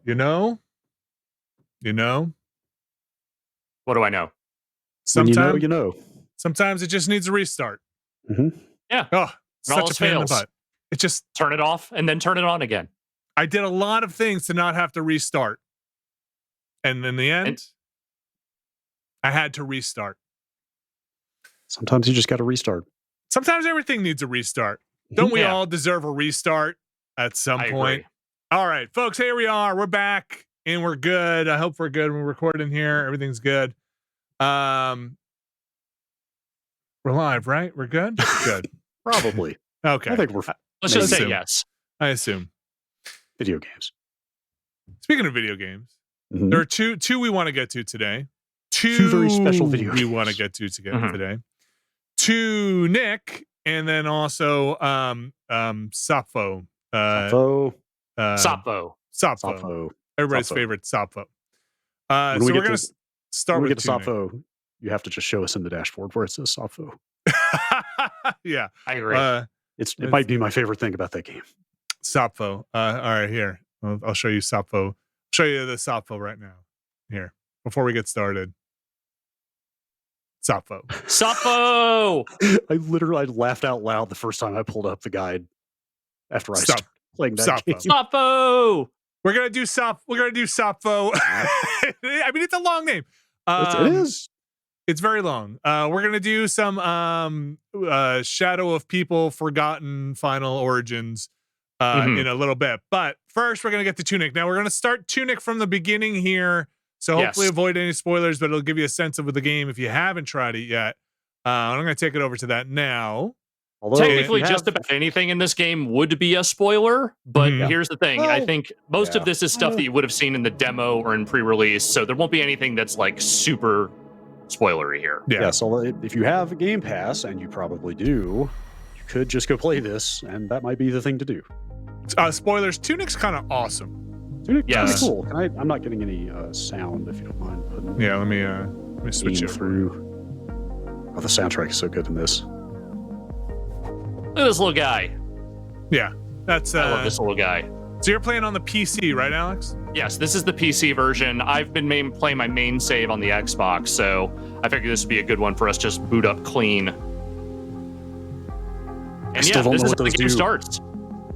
You know. What do I know? Sometimes you know. Sometimes it just needs a restart. Mm-hmm. Yeah. Oh, such a pain in the fails. butt. It just turn it off and then turn it on again. I did a lot of things to not have to restart, and in the end, I had to restart. Sometimes you just got to restart. Sometimes everything needs a restart. Don't we all deserve a restart at some point? Agree. All right, folks, here we are. We're back and we're good. I hope we're good. We're recording here. Everything's good. We're live, right? We're good? Good. Probably. Okay. I think we're Let's just say yes. I assume. Video games. Speaking of video games, there are two we want to get to today. Two very special video games we want to get to today. Tunic, and then also SOPFFO. SOPFFO. Everybody's favorite SOPFFO. So we're going to start with SOPFFO. You have to just show us in the dashboard where it says SOPFFO. Yeah, I agree. It might be my favorite thing about that game. SOPFFO. All right, here. I'll show you SOPFFO. Show you the SOPFFO right now. Here, before we get started. SOPFFO. SOPFFO. I laughed out loud the first time I pulled up the guide after I started playing that game. SOPFFO. We're gonna do SOPFFO. I mean, it's a long name. It is. It's very long. We're gonna do some Shadow of People Forgotten Final Origins in a little bit. But first, we're gonna get to Tunic. Now we're gonna start Tunic from the beginning here. So hopefully avoid any spoilers, but it'll give you a sense of the game if you haven't tried it yet. I'm gonna take it over to that now. Although technically, just about anything in this game would be a spoiler, but here's the thing. I think most of this is stuff that you would have seen in the demo or in pre-release, so there won't be anything that's like super spoilery here. Yeah, so if you have a Game Pass, and you probably do, you could just go play this, and that might be the thing to do. Spoilers, Tunic's kind of awesome. Tunic is cool. I'm not getting any sound, if you don't mind. Yeah, let me switch it through. Oh, the soundtrack is so good in this. Look at this little guy. Yeah, that's. I love this little guy. So you're playing on the PC, right, Alex? Yes, this is the PC version. I've been playing my main save on the Xbox, so I figured this would be a good one for us. Just boot up clean. And this is how the game starts.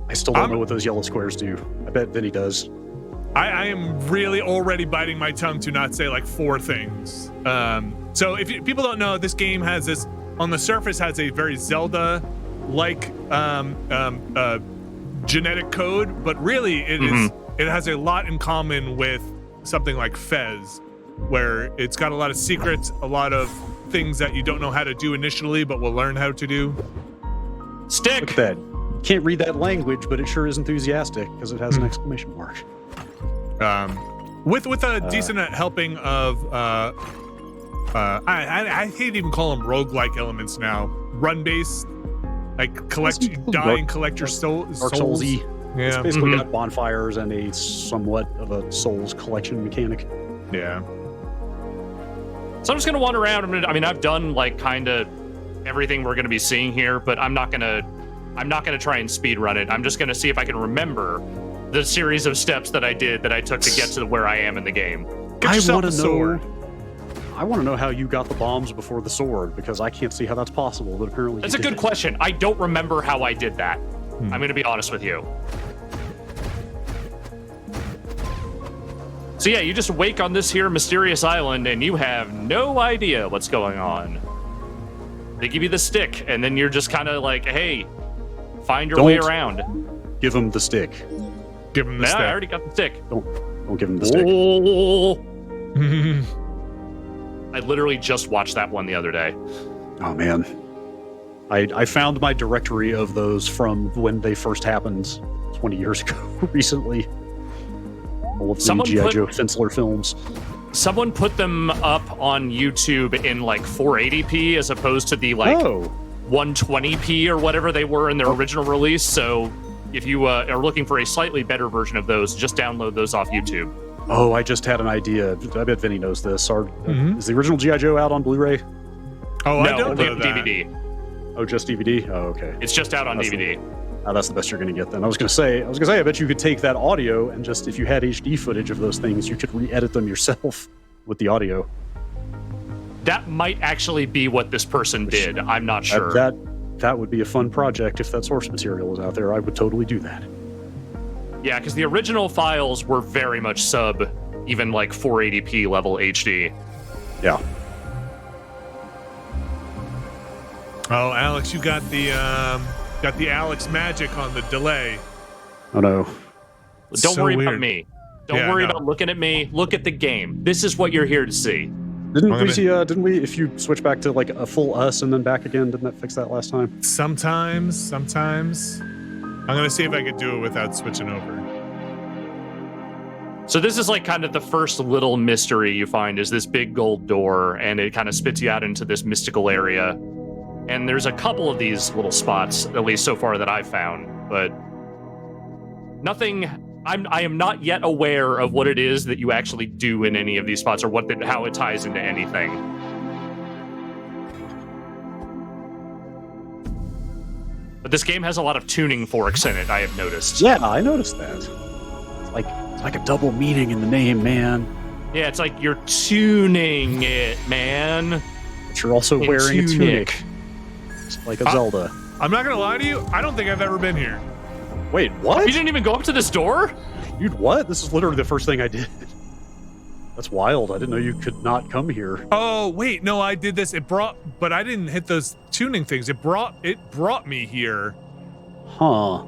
I still don't know what those yellow squares do. I bet Vinny does. I am really already biting my tongue to not say like 4 things. So if people don't know, this game has this, on the surface, has a very Zelda-like genetic code, but really it has a lot in common with something like Fez, where it's got a lot of secrets, a lot of things that you don't know how to do initially, but will learn how to do. Stick! Look at that. Can't read that language, but it sure is enthusiastic because it has an exclamation mark. With a decent helping of I hate to even call them roguelike elements now. Run-based, like collect your souls. Soulsy. Yeah. It's basically got bonfires and a somewhat of a souls collection mechanic. Yeah. So I'm just gonna wander around. I've done like kind of everything we're gonna be seeing here, but I'm not gonna try and speed run it. I'm just gonna see if I can remember the series of steps that I took to get to where I am in the game. Get yourself a sword. I want to know how you got the bombs before the sword, because I can't see how that's possible, but apparently that's a good question. I don't remember how I did that. I'm going to be honest with you. So yeah, you just wake on this here mysterious island, and you have no idea what's going on. They give you the stick, and then you're just kind of like, hey, find your way around. Give him the stick. Give him the stick. I already got the stick. Don't give him the stick. I literally just watched that one the other day. Oh man, I found my directory of those from when they first happened 20 years ago. Recently, all of the G.I. Joe Fensler films. Someone put them up on YouTube in like 480p as opposed to the like 120p or whatever they were in their original release. So if you are looking for a slightly better version of those, just download those off YouTube. Oh, I just had an idea. I bet Vinny knows this. Is the original G.I. Joe out on Blu-ray? Oh, no, I don't know that. DVD. Oh, just DVD? Oh, okay. It's just out on DVD. Oh, that's the best you're going to get then. I was going to say, I bet you could take that audio and just, if you had HD footage of those things, you could re-edit them yourself with the audio. That might actually be what this person did. I'm not sure. That would be a fun project if that source material was out there. I would totally do that. Yeah, because the original files were very much sub, even like 480p level HD. Yeah. Oh, Alex, you got the Alex magic on the delay. Oh no. Don't So worry weird. about me. Don't worry about looking at me. Look at the game. This is what you're here to see. Didn't we, if you switch back to like a full us and then back again, didn't that fix that last time? Sometimes. I'm gonna see if I could do it without switching over. So this is like kind of the first little mystery you find is this big gold door, and it kind of spits you out into this mystical area. And there's a couple of these little spots, at least so far that I've found, but nothing. I am not yet aware of what it is that you actually do in any of these spots, or how it ties into anything. But this game has a lot of tuning forks in it, I have noticed. Yeah, I noticed that. It's like a double meaning in the name, man. Yeah, it's like you're tuning it, man. But you're also wearing a tunic. It's like a Zelda. I'm not gonna lie to you. I don't think I've ever been here. Wait, what? You didn't even go up to this door? Dude, what? This is literally the first thing I did. That's wild. I didn't know you could not come here. Oh wait, no, I did this. But I didn't hit those tuning things. It brought me here. Huh.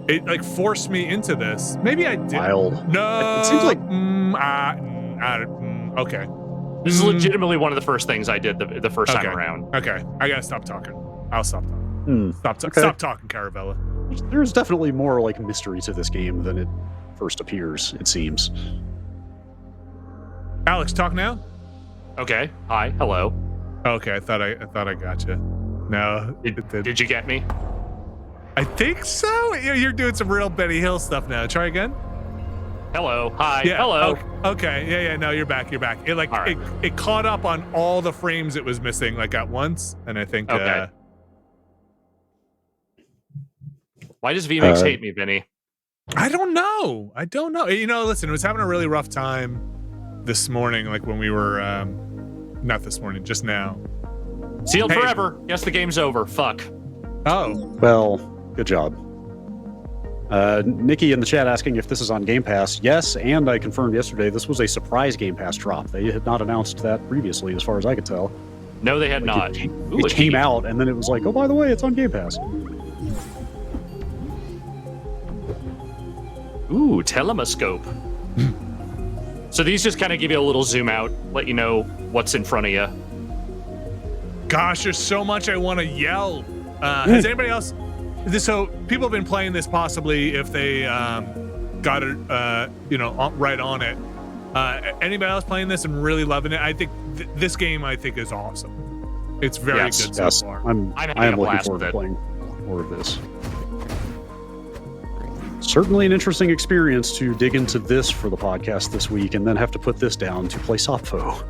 It like forced me into this. Maybe I did. Wild. No. It seems like okay. This is legitimately one of the first things I did the first time around. Okay, I gotta stop talking. I'll stop talking. Stop talking, Caravella. There's definitely more like mystery to this game than it first appears, it seems. Alex, talk now. Okay. Hi. Hello. Okay, I thought I got you. No, did you get me? I think so. You're doing some real Benny Hill stuff now. Try again. Hello. Hi. Yeah. Hello. Okay. Yeah. No, you're back. It like right. it caught up on all the frames it was missing like at once, and I think. Okay. Why does VMix hate me, Vinny? I don't know. Listen, I was having a really rough time this morning, like when we were, not this morning, just now. Sealed forever. Guess the game's over. Fuck. Oh. Well, good job. Nikki in the chat asking if this is on Game Pass. Yes, and I confirmed yesterday this was a surprise Game Pass drop. They had not announced that previously, as far as I could tell. No, they had not. It came out, and then it was like, oh, by the way, it's on Game Pass. Ooh, telemascope. So these just kind of give you a little zoom out, let you know what's in front of you. Gosh, there's so much I want to yell. Has anybody else? So people have been playing this possibly if they got it, right on it. Anybody else playing this and really loving it? I think this game is awesome. It's very good so far. I am looking forward to playing more of this. Certainly an interesting experience to dig into this for the podcast this week and then have to put this down to play SOPFFO.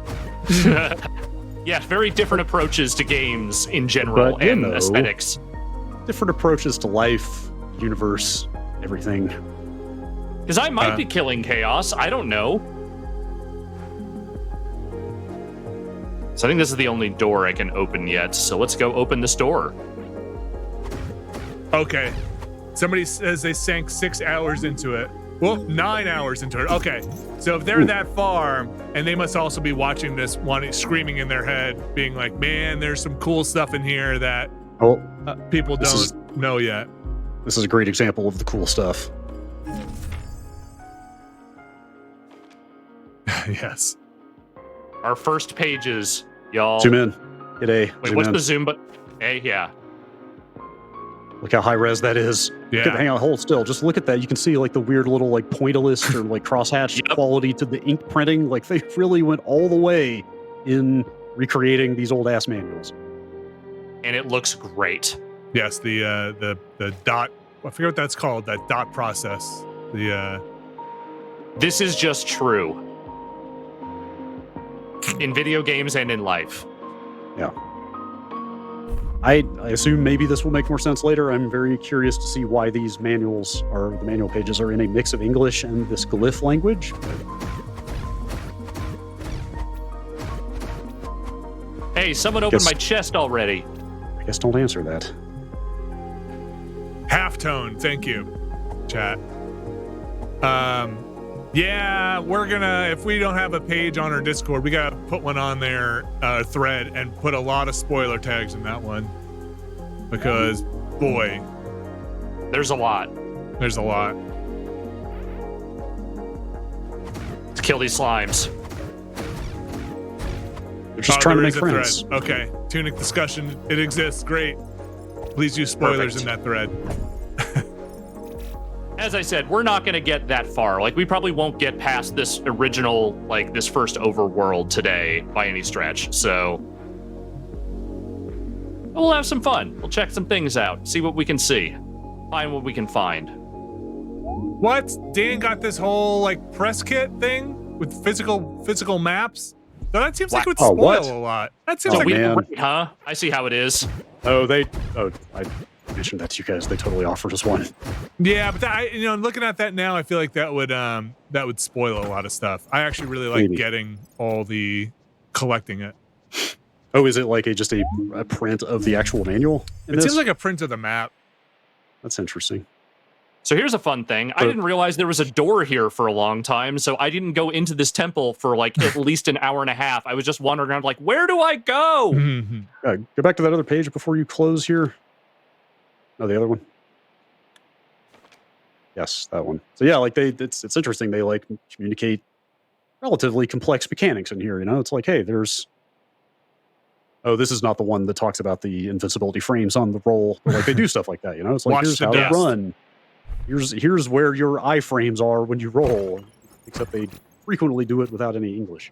Yeah, very different approaches to games in general and aesthetics. Different approaches to life, universe, everything. Because I might be killing chaos. I don't know. So I think this is the only door I can open yet. So let's go open this door. Okay. Somebody says they sank 6 hours into it. Well, 9 hours into it. Okay. So if they're that far, and they must also be watching this, screaming in their head, being like, man, there's some cool stuff in here that people don't know yet. This is a great example of the cool stuff. Yes. Our first pages, y'all. Zoom in. Hit A. Wait, what's the zoom button? A, yeah. Look how high res that is. Yeah. Hang on, hold still. Just look at that. You can see like the weird little like pointillist or like crosshatch quality to the ink printing. Like they really went all the way in recreating these old ass manuals. And it looks great. Yes, the dot. I forget what that's called. That dot process. This is just true. In video games and in life. Yeah. I assume maybe this will make more sense later. I'm very curious to see why these manuals the manual pages are in a mix of English and this glyph language. Hey, someone opened my chest already. I guess don't answer that. Halftone, thank you, chat. Yeah, we're gonna, if we don't have a page on our Discord, we gotta put one on their thread and put a lot of spoiler tags in that one. Because, boy. There's a lot. There's a lot. Let's kill these slimes. They're just trying to make friends. Thread. Okay, Tunic discussion, it exists, great. Please use spoilers in that thread. As I said, we're not going to get that far. Like, we probably won't get past this original, like, this first overworld today by any stretch. So we'll have some fun. We'll check some things out, see what we can see, find what we can find. What? Dan got this whole, like, press kit thing with physical maps? So that seems like it would spoil a lot. That seems like huh? I see how it is. I mentioned that to you guys. They totally offered us one. Yeah, but looking at that now, I feel like that would spoil a lot of stuff. I actually really like getting all the collecting it. Oh, is it like just a print of the actual manual? It seems like a print of the map. That's interesting. So here's a fun thing. I didn't realize there was a door here for a long time, so I didn't go into this temple for like at least an hour and a half. I was just wandering around like, where do I go? Go back to that other page before you close here. No, the other one. Yes, that one. So yeah, like it's interesting. They like communicate relatively complex mechanics in here. It's like, hey, there's. Oh, this is not the one that talks about the invincibility frames on the roll. But like they do stuff like that. It's like here's how to run. Here's where your iframes are when you roll. Except they frequently do it without any English.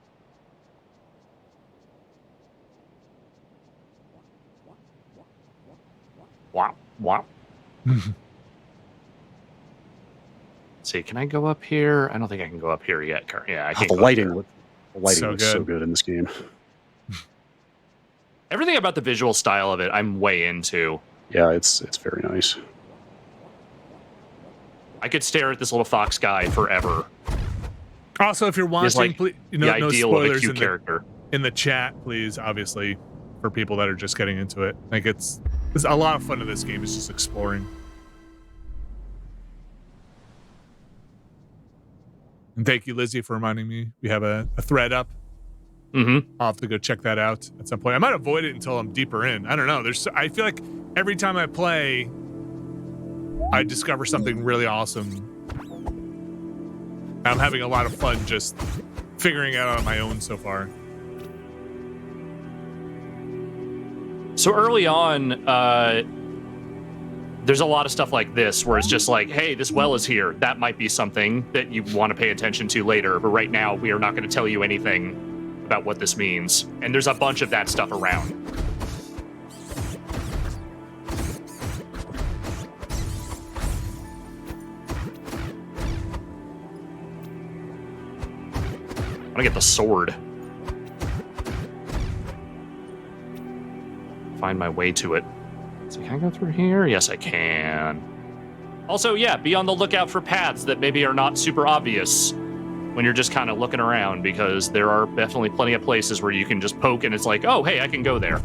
Wow. See, can I go up here? I don't think I can go up here yet. Yeah, I can't. The lighting is so good in this game. Everything about the visual style of it, I'm way into. Yeah, it's very nice. I could stare at this little fox guy forever. Also, if you're watching, please, the ideal of a cute character in the chat, please. Obviously, for people that are just getting into it, like it's a lot of fun in this game. Is just exploring. And thank you, Lizzie, for reminding me. We have a thread up. Mm-hmm. I'll have to go check that out at some point. I might avoid it until I'm deeper in. I don't know. I feel like every time I play, I discover something really awesome. I'm having a lot of fun just figuring it out on my own so far. So early on, there's a lot of stuff like this where it's just like, hey, this well is here. That might be something that you want to pay attention to later. But right now, we are not going to tell you anything about what this means. And there's a bunch of that stuff around. I want to get the sword. Find my way to it. So can I go through here? Yes, I can. Also, yeah, be on the lookout for paths that maybe are not super obvious when you're just kind of looking around, because there are definitely plenty of places where you can just poke and it's like, oh, hey, I can go there.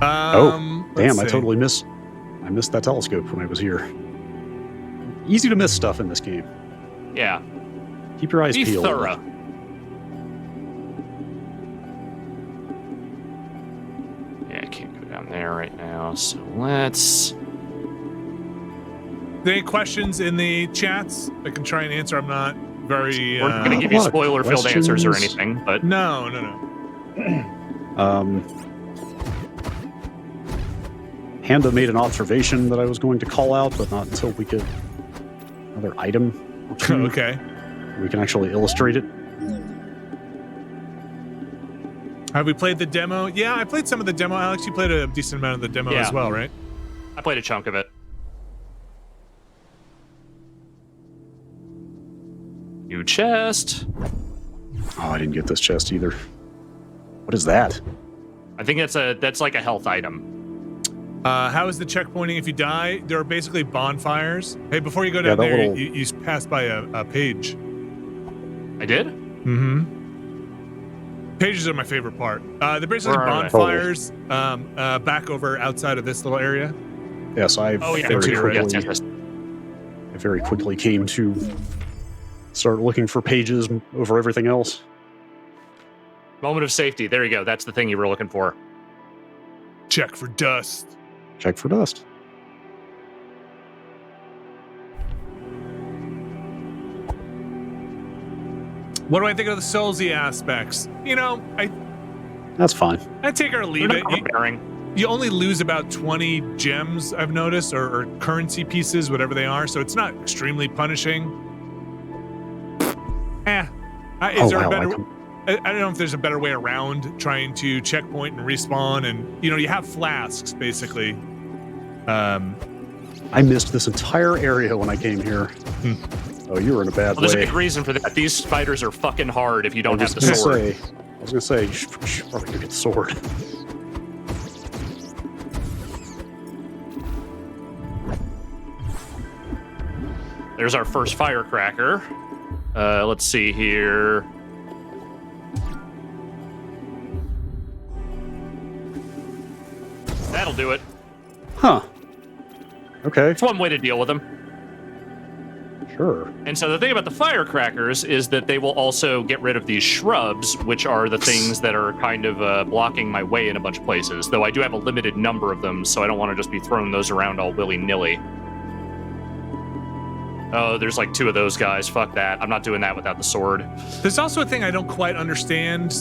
Damn, I totally missed that telescope when I was here. Easy to miss stuff in this game. Yeah. Keep your eyes peeled. Be thorough. Yeah, I can't go down there right now, so let's... Any questions in the chats? I can try and answer. I'm not very... We're not going to give you spoiler-filled answers or anything, but... No. Handa made an observation that I was going to call out, but not until we get another item. Okay. We can actually illustrate it. Have we played the demo? Yeah, I played some of the demo. Alex, you played a decent amount of the demo as well, right? I played a chunk of it. New chest. Oh, I didn't get this chest either. What is that? I think that's like a health item. How is the checkpointing if you die? There are basically bonfires. Hey, before you go down there, you passed by a page. I did? Mm-hmm. Pages are my favorite part. They're basically bonfires back over outside of this little area. Yes, I very quickly came to start looking for pages over everything else. Moment of safety. There you go. That's the thing you were looking for. Check for dust. Check for dust. What do I think of the Soulsy aspects? You know, that's fine. I take it or leave it. You only lose about 20 gems, I've noticed, or currency pieces, whatever they are, so it's not extremely punishing. I don't know if there's a better way around trying to checkpoint and respawn, and you have flasks basically. I missed this entire area when I came here. Oh, you were in a bad way. There's a big reason for that. These spiders are fucking hard if you don't have the sword. I was gonna say you should probably get the sword. There's our first firecracker. Let's see here. That'll do it. Huh. Okay. It's one way to deal with them. Sure. And so the thing about the firecrackers is that they will also get rid of these shrubs, which are the things that are kind of blocking my way in a bunch of places. Though I do have a limited number of them, so I don't want to just be throwing those around all willy-nilly. Oh, there's like 2 of those guys. Fuck that. I'm not doing that without the sword. There's also a thing I don't quite understand,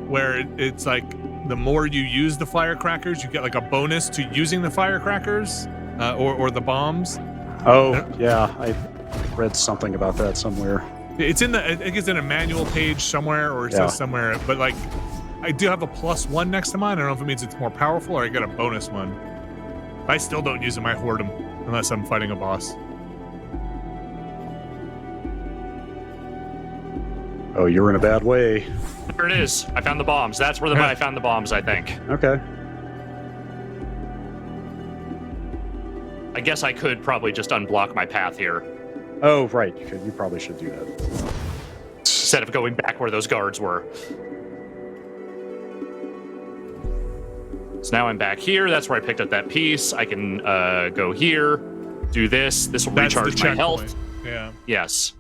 where it's like the more you use the firecrackers, you get like a bonus to using the firecrackers or the bombs. Oh, yeah. I read something about that somewhere. It's in I think it's in a manual page somewhere, or it says somewhere, but like I do have a +1 next to mine. I don't know if it means it's more powerful or I get a bonus one. I still don't use them. I hoard them unless I'm fighting a boss. Oh, you're in a bad way. There it is. I found the bombs. That's where I found the bombs, I think. Okay. I guess I could probably just unblock my path here. Oh, right. You probably should do that. Instead of going back where those guards were. So now I'm back here. That's where I picked up that piece. I can go here, do this. This will recharge my health. Yeah. Yes.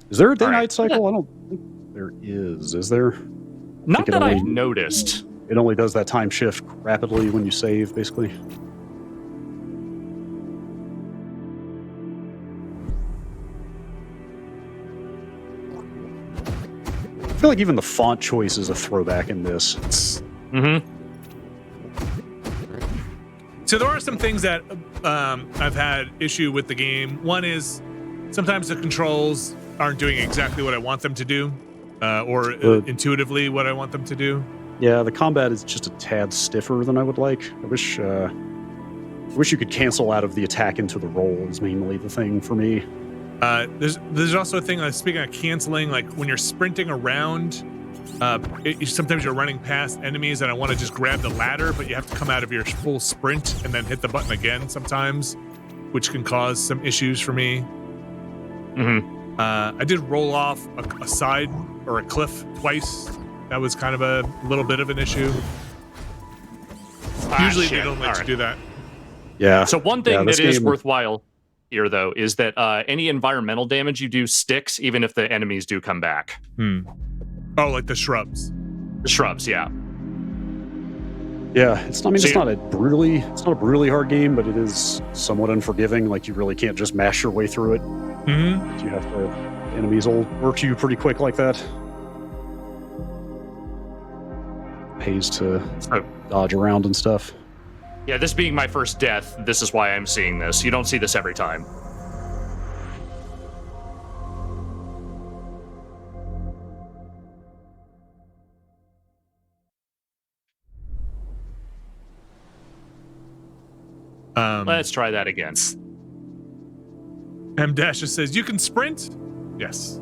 Is there a day-night cycle? I don't think there is. Is there? Not that I've noticed. It only does that time shift rapidly when you save, basically. I feel like even the font choice is a throwback in this. Mm-hmm. So there are some things that I've had issue with the game. One is sometimes the controls aren't doing exactly what I want them to do, or intuitively what I want them to do. Yeah, the combat is just a tad stiffer than I would like. I wish you could cancel out of the attack into the roll is mainly the thing for me. There's also a thing, speaking of canceling, like when you're sprinting around, sometimes you're running past enemies and I want to just grab the ladder, but you have to come out of your full sprint and then hit the button again sometimes, which can cause some issues for me. Mm-hmm. I did roll off a side or a cliff twice. That was kind of a little bit of an issue. Usually they don't let you do that. Yeah. So one thing that is worthwhile here, though, is that any environmental damage you do sticks, even if the enemies do come back. Oh, like the shrubs. The shrubs, yeah. Yeah, it's not a brutally hard game, but it is somewhat unforgiving. Like you really can't just mash your way through it. Mm-hmm. You have to. Enemies will work you pretty quick like that. Pays to dodge around and stuff. Yeah, this being my first death, this is why I'm seeing this. You don't see this every time. Let's try that again. M Dash just says, you can sprint? Yes.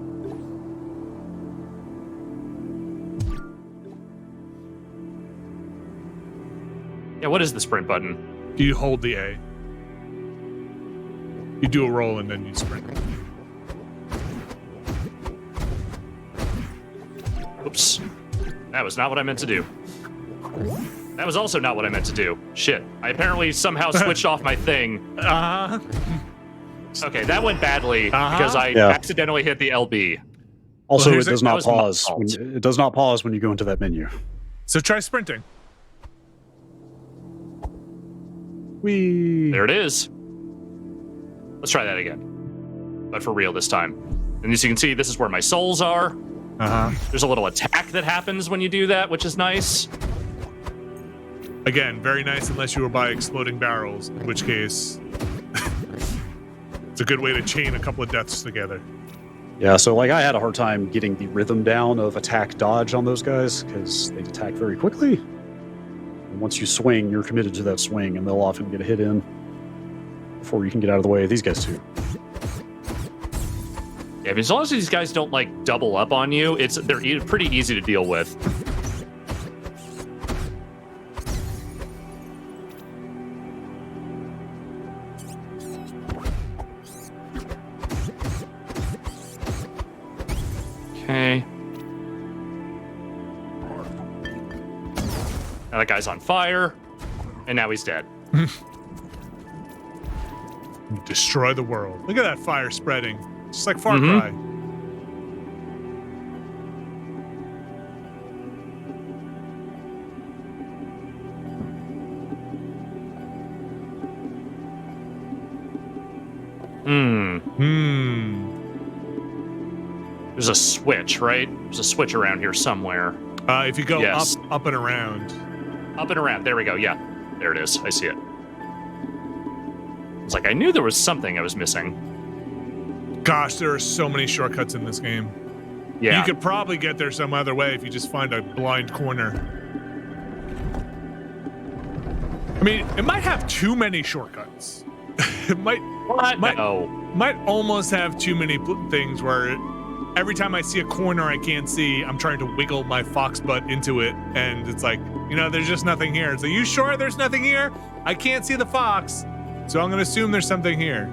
what is the sprint button? You hold the A. You do a roll and then you sprint. Oops. That was not what I meant to do. That was also not what I meant to do. Shit. I apparently somehow switched off my thing. Okay, that went badly because I accidentally hit the LB. Also, Well, it does not was my pause. fault. It does not pause when you go into that menu. So try sprinting. Whee! There it is. Let's try that again. But for real this time. And as you can see, this is where my souls are. There's a little attack that happens when you do that, which is nice. Again, very nice unless you were by exploding barrels, in which case it's a good way to chain a couple of deaths together. Yeah, so like I had a hard time getting the rhythm down of attack dodge on those guys because they attack very quickly. And once you swing, you're committed to that swing, and they'll often get a hit in before you can get out of the way of these guys too. Yeah, but as long as these guys don't like double up on you, they're pretty easy to deal with. Okay. Now that guy's on fire, and now he's dead. Destroy the world. Look at that fire spreading. Just like Far Cry. There's a switch, right? There's a switch around here somewhere. If you go Yes. up and around. Up and around. There we go. Yeah. There it is. I see it. It's like I knew there was something I was missing. Gosh, there are so many shortcuts in this game. Yeah. You could probably get there some other way if you just find a blind corner. I mean, it might have too many shortcuts. It might almost have too many things where every time I see a corner I can't see, I'm trying to wiggle my fox butt into it, and it's like, there's just nothing here. It's like, you sure there's nothing here? I can't see the fox, so I'm gonna assume there's something here.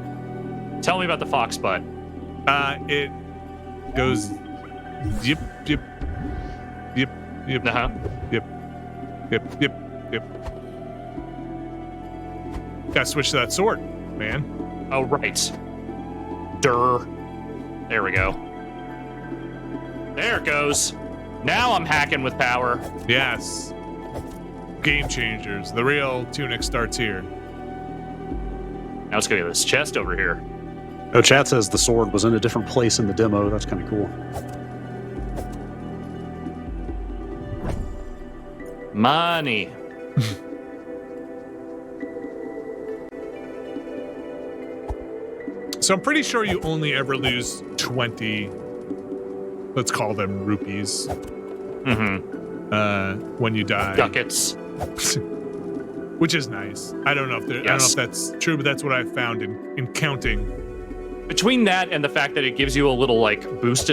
Tell me about the fox butt. It goes yip, yip, yip, yip, Uh-huh. yip, yip, yip, yip. Gotta switch to that sword, man. Oh, right. Durr. There we go. There it goes. Now I'm hacking with power. Yes. Game changers. The real Tunic starts here. Now let's go get this chest over here. Oh, chat says the sword was in a different place in the demo. That's kind of cool. Money. So I'm pretty sure you only ever lose 20, let's call them rupees, when you die. Ducats. Which is nice. I don't know if that's true, but that's what I found in counting. Between that and the fact that it gives you a little boost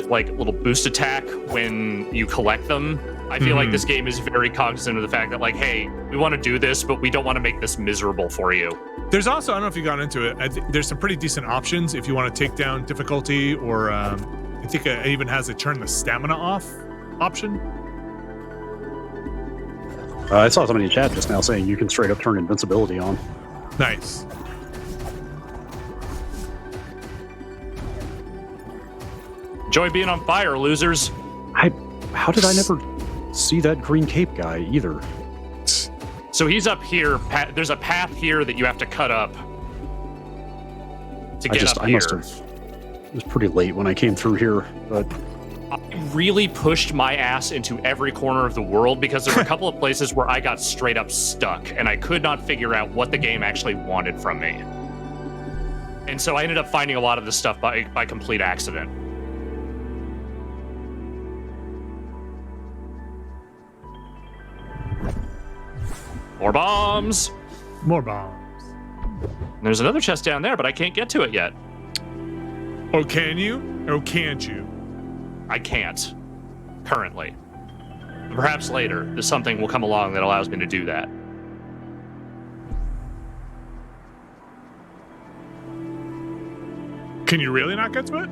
attack when you collect them, I feel like this game is very cognizant of the fact that hey, we want to do this, but we don't want to make this miserable for you. There's also, I don't know if you got into it, there's some pretty decent options if you want to take down difficulty, or I think it even has a turn the stamina off option. I saw somebody in chat just now saying you can straight up turn invincibility on. Nice. Enjoy being on fire, losers. How did I never see that green cape guy either? So he's up here. There's a path here that you have to cut up to get up I here. must have. It was pretty late when I came through here, but I really pushed my ass into every corner of the world because there were a couple of places where I got straight up stuck and I could not figure out what the game actually wanted from me. And so I ended up finding a lot of this stuff by complete accident. More bombs. More bombs. And there's another chest down there, but I can't get to it yet. Oh, can you? Or can't you? I can't. Currently. Perhaps later, something will come along that allows me to do that. Can you really not get to it?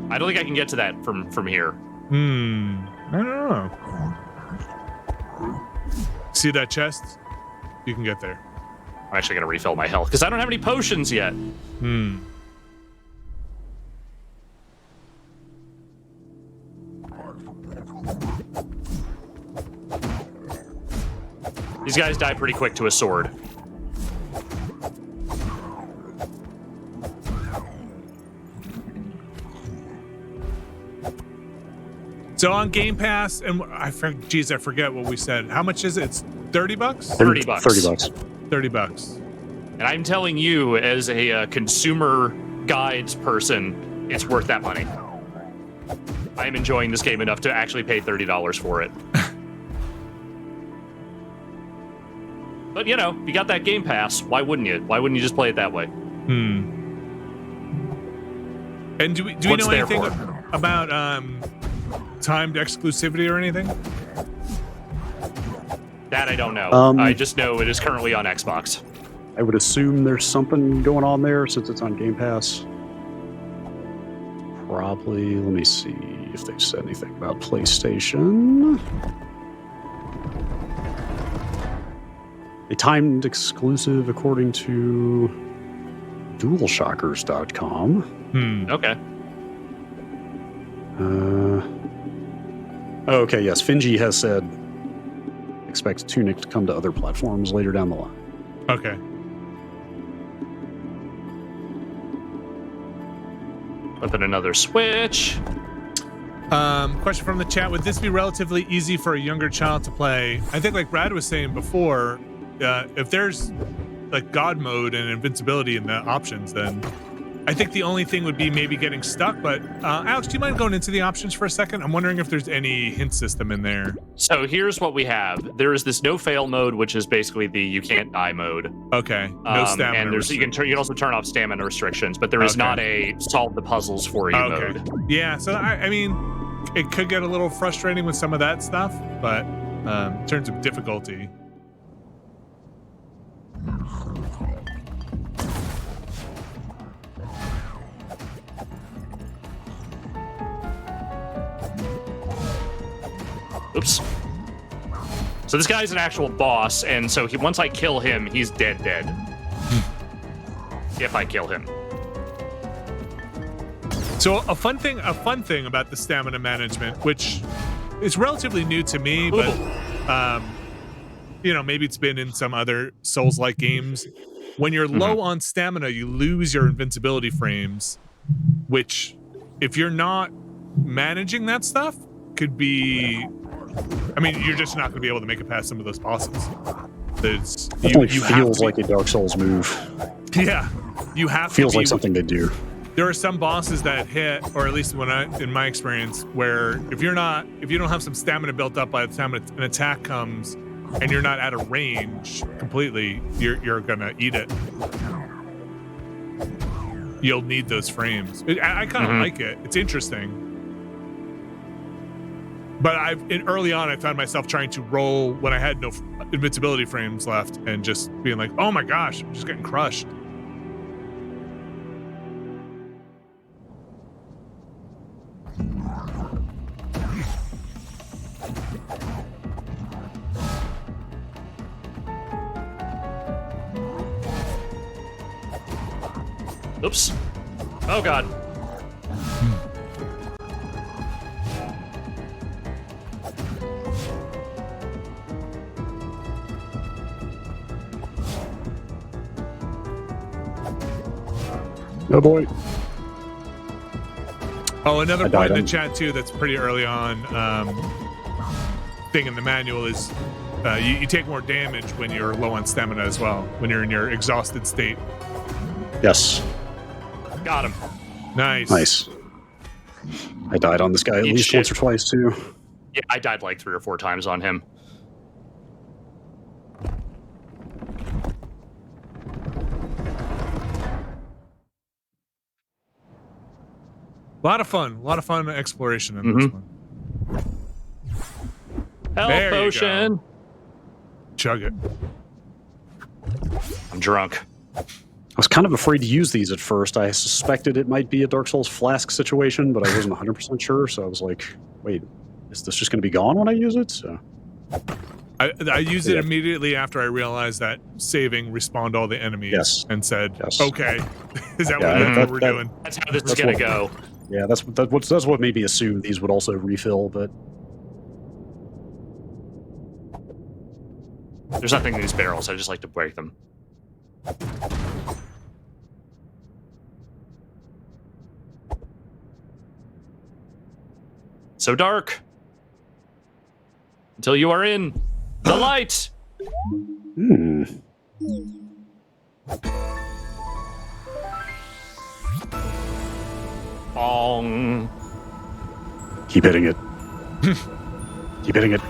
I don't think I can get to that from here. I don't know. See that chest? You can get there. I'm actually gonna refill my health because I don't have any potions yet. These guys die pretty quick to a sword. So on Game Pass, and I forget what we said. How much is it? It's $30? $30. $30. $30. And I'm telling you, as a consumer guides person, it's worth that money. I am enjoying this game enough to actually pay $30 for it. But, you know, you got that Game Pass. Why wouldn't you? Why wouldn't you just play it that way? And do we know anything about timed exclusivity or anything? That I don't know. I just know it is currently on Xbox. I would assume there's something going on there since it's on Game Pass. Probably, let me see if they've said anything about PlayStation. A timed exclusive according to DualShockers.com. Okay. Okay, yes. Finji has said expects Tunic to come to other platforms later down the line. Okay. Flipping another switch. Question from the chat. Would this be relatively easy for a younger child to play? I think like Brad was saying before, if there's like God mode and invincibility in the options, then I think the only thing would be maybe getting stuck. But Alex, do you mind going into the options for a second? I'm wondering if there's any hint system in there. So here's what we have. There is this no fail mode, which is basically the you can't die mode. Okay. No stamina. And there's you can also turn off stamina restrictions, but there is not a solve the puzzles for you mode. Yeah. So I mean, it could get a little frustrating with some of that stuff, but in terms of difficulty. Oops. So this guy's an actual boss, and so once I kill him, he's dead. If I kill him. So a fun thing about the stamina management, which is relatively new to me, but you know, maybe it's been in some other Souls-like games. When you're low on stamina, you lose your invincibility frames, which, if you're not managing that stuff, could be. I mean, you're just not going to be able to make it past some of those bosses. It feels like a Dark Souls move. Yeah, you have to. Feels like something they do. There are some bosses that hit, or at least in my experience, where if you don't have some stamina built up by the time an attack comes, and you're not at a range completely, you're gonna eat it. You'll need those frames. I kind of like it. It's interesting. But early on, I found myself trying to roll when I had no invincibility frames left, and just being like, "Oh my gosh, I'm just getting crushed." Oops. Oh god. Oh boy. Oh, another point in the chat too that's pretty early on thing in the manual is you take more damage when you're low on stamina as well, when you're in your exhausted state. Yes. Got him. Nice. I died on this guy at least once or twice too. Yeah, I died like 3 or 4 times on him. A lot of fun exploration in this one. Health potion. Chug it. I'm drunk. I was kind of afraid to use these at first. I suspected it might be a Dark Souls flask situation, but I wasn't 100% sure. So I was like, wait, is this just going to be gone when I use it? So I used it immediately after I realized that saving respawned all the enemies and said, okay, is that what we're doing? That's how this is going to go. Yeah, that's what made me assume these would also refill, but... There's nothing in these barrels. I just like to break them. So dark. Until you are in the light. Bong. Keep hitting it. Keep hitting it.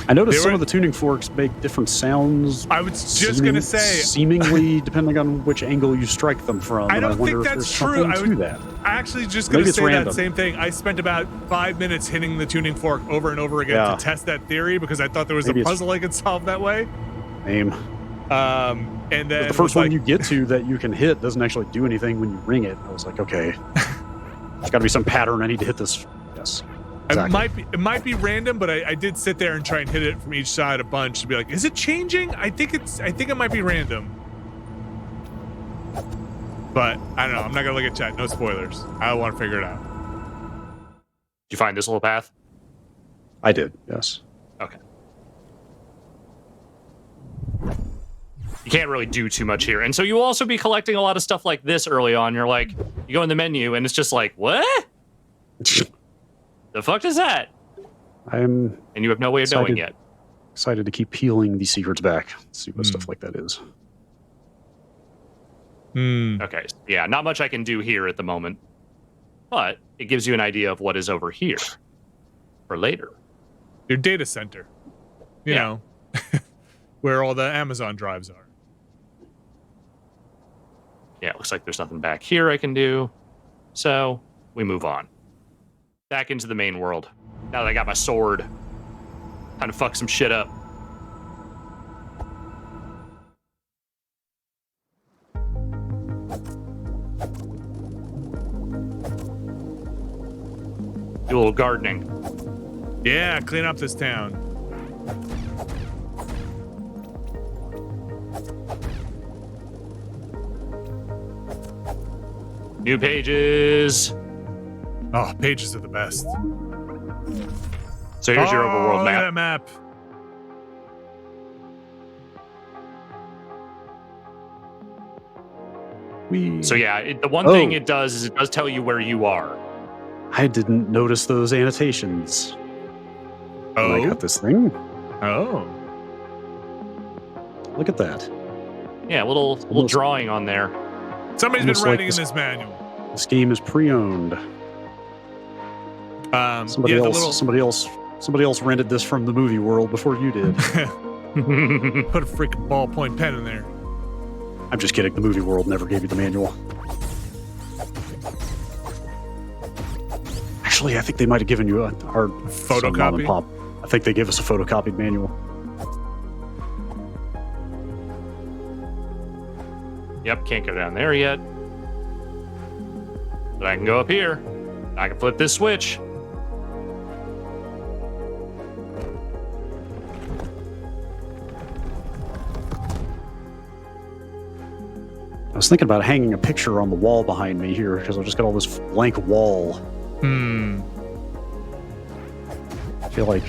I noticed some of the tuning forks make different sounds. I was just going to say, seemingly depending on which angle you strike them from. I don't think that's true. I actually just going to say random. that same thing. I spent about 5 minutes hitting the tuning fork over and over again to test that theory because I thought there was a puzzle I could solve that way. Same. And then the first one you get to that you can hit doesn't actually do anything when you ring it. I was like, okay, there's got to be some pattern. I need to hit this. Yes. Exactly. It might be random, but I did sit there and try and hit it from each side a bunch to be like, is it changing? I think it might be random. But I don't know. I'm not gonna look at chat. No spoilers. I want to figure it out. Did you find this little path? I did. Yes. Okay. You can't really do too much here, and so you'll also be collecting a lot of stuff like this early on. You're like, you go in the menu, and it's just like, what? The fuck is that? And you have no way of knowing yet. Excited to keep peeling these secrets back. See what stuff like that is. Okay. Yeah, not much I can do here at the moment. But it gives you an idea of what is over here for later. Your data center. You know, where all the Amazon drives are. Yeah, it looks like there's nothing back here I can do. So we move on. Back into the main world. Now that I got my sword. Time to fuck some shit up. Do a little gardening. Yeah, clean up this town. New pages. Oh, pages are the best. So here's your overworld look map. at that map. So yeah, the one thing it does is it does tell you where you are. I didn't notice those annotations. Oh, I got this thing. Oh, look at that. Yeah, a little drawing on there. Somebody's been writing in this manual. This game is pre-owned. Somebody else rented this from the movie world before you did. Put a freaking ballpoint pen in there. I'm just kidding. The movie world never gave you the manual. Actually, I think they might have given you our photocopy. Pop. I think they gave us a photocopied manual. Yep, can't go down there yet. But I can go up here. I can flip this switch. I was thinking about hanging a picture on the wall behind me here because I've just got all this blank wall. I feel like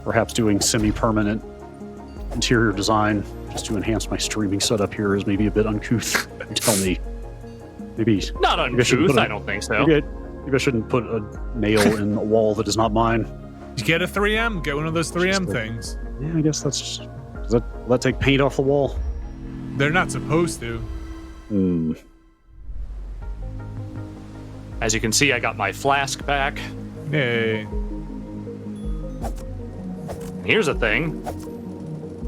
perhaps doing semi-permanent interior design just to enhance my streaming setup here is maybe a bit uncouth. Tell me. Maybe not uncouth. I don't think so. Maybe I shouldn't put a nail in a wall that is not mine. Get a 3M. Get one of those 3M things. Yeah, I guess that's just... Will that take paint off the wall? They're not supposed to. As you can see, I got my flask back. Yay. And here's a thing.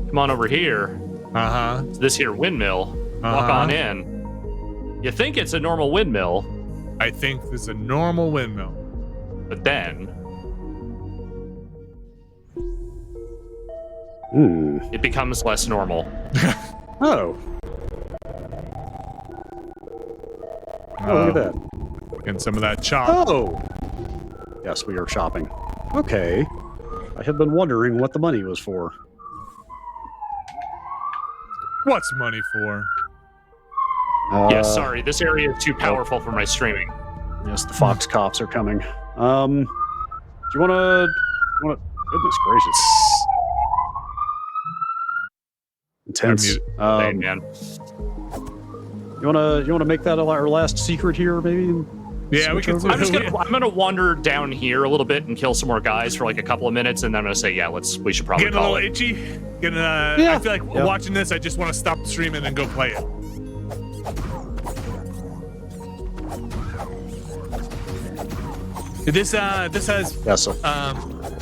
Come on over here. It's this here windmill. Walk on in. You think it's a normal windmill. I think it's a normal windmill. But then... it becomes less normal. Oh. Oh, look at that. And some of that chop. Oh! Yes, we are shopping. Okay. I had been wondering what the money was for. What's money for? Yes, sorry. This area is too powerful for my streaming. Yes, the Fox cops are coming. Do you wanna... Goodness gracious. Intense. Man. You wanna make that our last secret here, maybe? Yeah, we can. I'm gonna wander down here a little bit and kill some more guys for like a couple of minutes, and then I'm gonna say, yeah, we should probably getting a little itchy. I feel like watching this, I just want to stop streaming and go play it. This has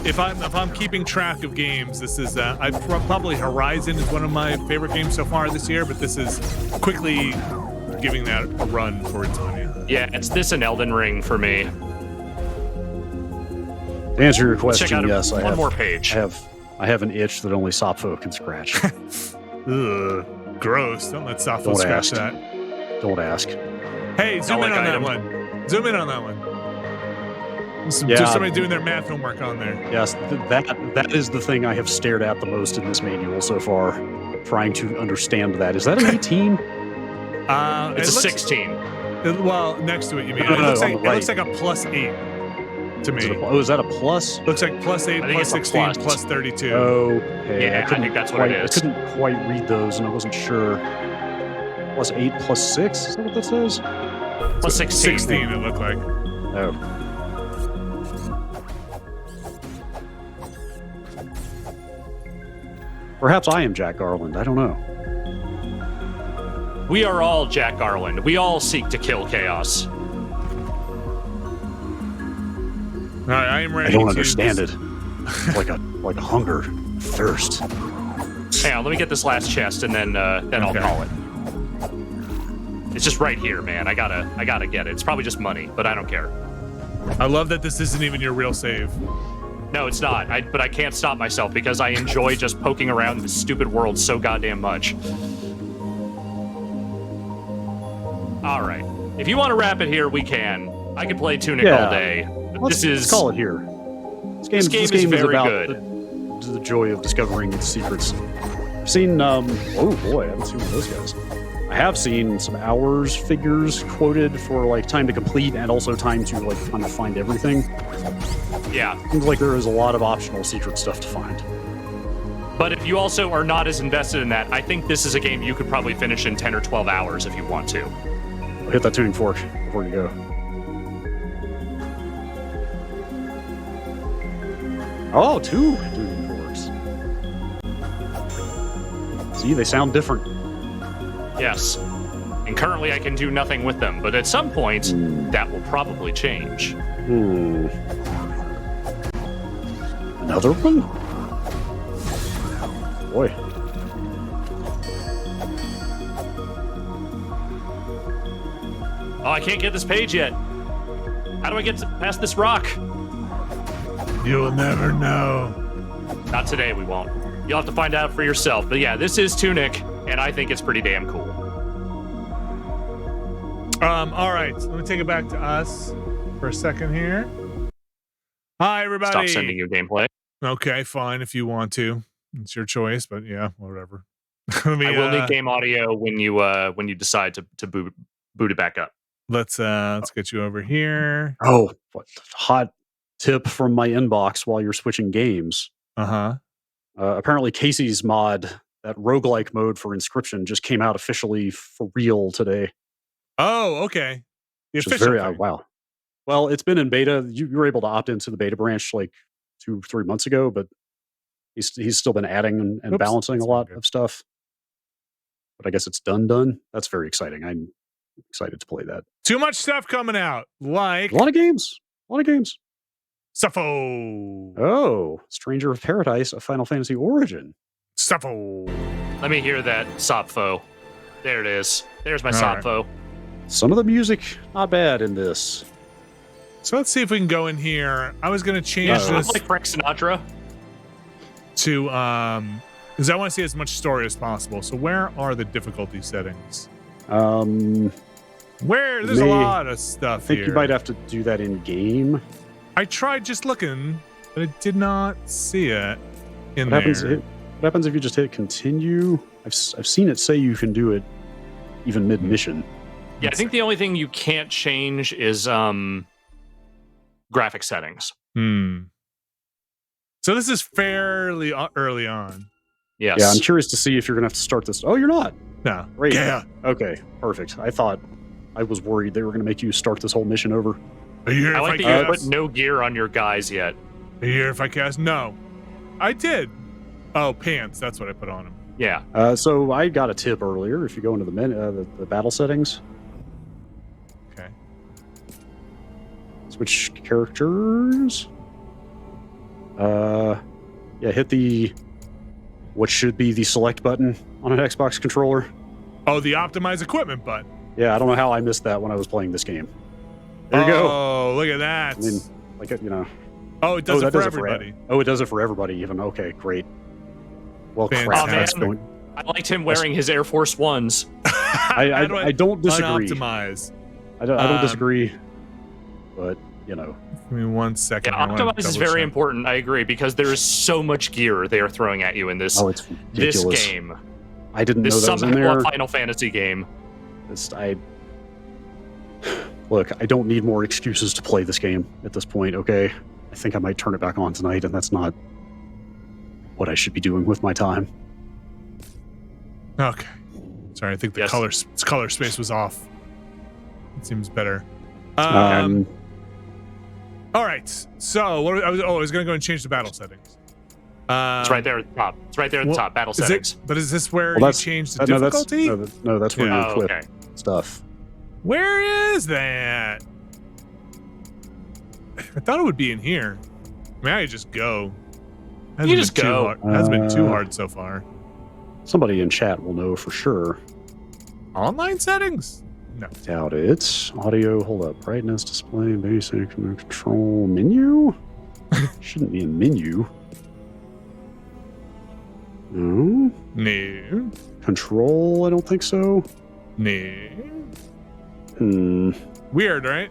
if I'm keeping track of games, this is probably Horizon is one of my favorite games so far this year, but this is quickly giving that a run for its money. Yeah, it's this and Elden Ring for me. To answer your question, check out yes, I have more page. I have an itch that only SOPFFO can scratch. Ugh, gross. Don't let SOPFFO scratch that. Don't ask. Hey, zoom in on that one. Zoom in on that one. Just somebody doing their math homework on there. Yes, that is the thing I have stared at the most in this manual so far, trying to understand that. Is that an 18? It's a 16. Well, next to it, you mean? No, it looks like a +8 to me. Is that a plus? Looks like +8, +16, +32. Okay. Yeah, I think that's what it is. I couldn't quite read those, and I wasn't sure. +8, +6? Is that what that says? +16. 16, it looked like. Oh. Perhaps I am Jack Garland. I don't know. We are all Jack Garland. We all seek to kill chaos. All right, I am ready. I don't understand it. like a hunger, thirst. Hang on, let me get this last chest, and then I'll call it. It's just right here, man. I gotta get it. It's probably just money, but I don't care. I love that this isn't even your real save. No, it's not. But I can't stop myself because I enjoy just poking around this stupid world so goddamn much. All right. If you want to wrap it here, we can. I could play Tunic all day. Let's call it here. This game is very good. The joy of discovering its secrets. I've seen, oh boy, I haven't seen one of those guys. I have seen some hours figures quoted for like time to complete and also time to like kind of find everything. Yeah. Seems like there is a lot of optional secret stuff to find. But if you also are not as invested in that, I think this is a game you could probably finish in 10 or 12 hours if you want to. Hit that tuning fork before you go. Oh, 2 tuning forks. See, they sound different. Yes. And currently I can do nothing with them, but at some point, that will probably change. Another one? Boy. Oh, I can't get this page yet. How do I get past this rock? You'll never know. Not today, we won't. You'll have to find out for yourself. But yeah, this is Tunic, and I think it's pretty damn cool. All right, so let me take it back to us for a second here. Hi, everybody. Stop sending you gameplay. Okay, fine, if you want to. It's your choice, but yeah, whatever. I will need game audio when you decide to boot it back up. Let's get you over here. Oh, what hot tip from my inbox while you're switching games. Apparently Casey's mod, that roguelike mode for Inscription, just came out officially for real today. Oh, okay. The Which official is very wow. Well, it's been in beta. You were able to opt into the beta branch like 2-3 months ago, but he's still been adding and balancing a lot of stuff. But I guess it's done. That's very exciting. I'm excited to play that. Too much stuff coming out. Like a lot of games. SOPFFO. Oh, Stranger of Paradise, a Final Fantasy Origin. SOPFFO. Let me hear that SOPFFO. There it is. There's my SOPFFO. Right. Some of the music, not bad in this. So let's see if we can go in here. I was going to change this like Frank Sinatra to Because I want to see as much story as possible. So where are the difficulty settings? There's a lot of stuff I think here. you might have to do that in game. I tried just looking, but I did not see it in What there. what happens if you just hit continue? I've seen it say you can do it even mid mission. Yeah, I think the only thing you can't change is graphic settings. So this is fairly early on. Yes. Yeah, I'm curious to see if you're gonna have to start this. Oh, you're not. No. Great. Yeah. Okay, perfect. I was worried they were gonna make you start this whole mission over. Are you here I if like I that you cast? put no gear on your guys yet. Are you here if I cast? No. I did. Oh, pants. That's what I put on him. Yeah. So I got a tip earlier. If you go into the battle settings, Okay. switch characters. Yeah, hit what should be the select button on an Xbox controller. Oh, the optimize equipment button. Yeah, I don't know how I missed that when I was playing this game. There you go. Oh, look at that. I mean, like, you know. Oh, it does it that for does everybody. it does it for everybody even. Okay, great. Well, crap. Fantastic. That's going, I liked him wearing his Air Force Ones. I don't disagree. Optimize. I don't disagree. But, you know. Give me 1 second. Yeah, I wanna optimize is double very check. important. I agree, because there is so much gear they are throwing at you in this It's ridiculous. game. I didn't know This that was in somehow there. a Final Fantasy game. Look, I don't need more excuses to play this game at this point, okay? I think I might turn it back on tonight, and that's not what I should be doing with my time. Okay. Sorry, I think the color space was off. It seems better. All right. So what I was going to go and change the battle settings. It's right there at the top. It's right there at the top. Battle settings. But is this where you change the difficulty? No, that's where you Oh, equip okay. stuff. Where is that? I thought it would be in here. I mean, I just go. You just go. Hasn't been too hard so far. Somebody in chat will know for sure. Online settings? No. Doubt it. Audio, hold up. Brightness, display, basic, control, menu? Shouldn't be a menu. No. No. Control, I don't think so. No. Weird, right?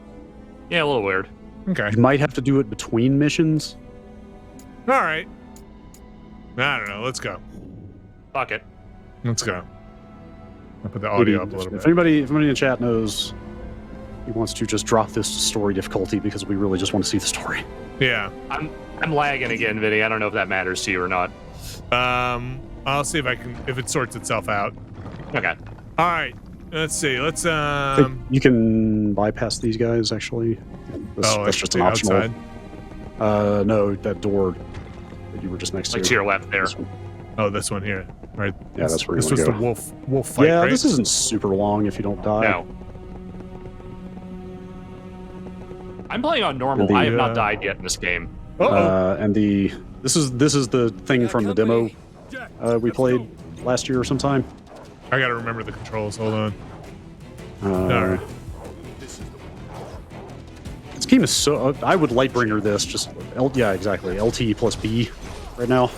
Yeah, a little weird. Okay. You might have to do it between missions. All right. I don't know. Let's go. Fuck it. Let's go. I'll put the audio up a little If bit. anybody in chat knows he wants to just drop this to story difficulty because we really just want to see the story. Yeah. I'm lagging again, Vinny. I don't know if that matters to you or not. I'll see if I can, if it sorts itself out. Okay. All right. Let's see. Let's I think you can bypass these guys actually. That's just an optional. Outside? No, that door that you were just next to. Like to your left there. This one. Oh, this one here. Right. Yeah, that's where you this wanna was go. the wolf fight. Yeah, right? this isn't super long if you don't die. No. I'm playing on normal. The, I have not died yet in this game. And this is the thing from the demo we played last year or sometime. I gotta remember the controls. Hold on. All right. This game is so. I would Lightbringer this. Just yeah, exactly. LT plus B right now.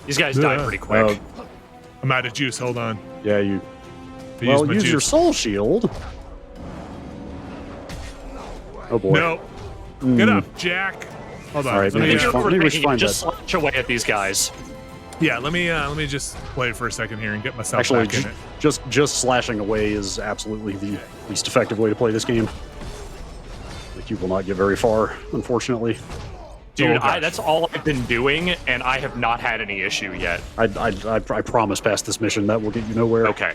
These guys died pretty quick. I'm out of juice. Hold on. Yeah, you. I Well, used my use your juice. soul shield. Oh boy. No. Get up, Jack. Hold on. All right, Let me, maybe If we you were should thinking, find just that. slash away at these guys. yeah, let me just play for a second here and get myself Actually, back in it. just slashing away is absolutely the least effective way to play this game. Like you will not get very far, unfortunately. Dude, Oh, gosh. that's all I've been doing, and I have not had any issue yet. I promise past this mission that will get you nowhere. Okay.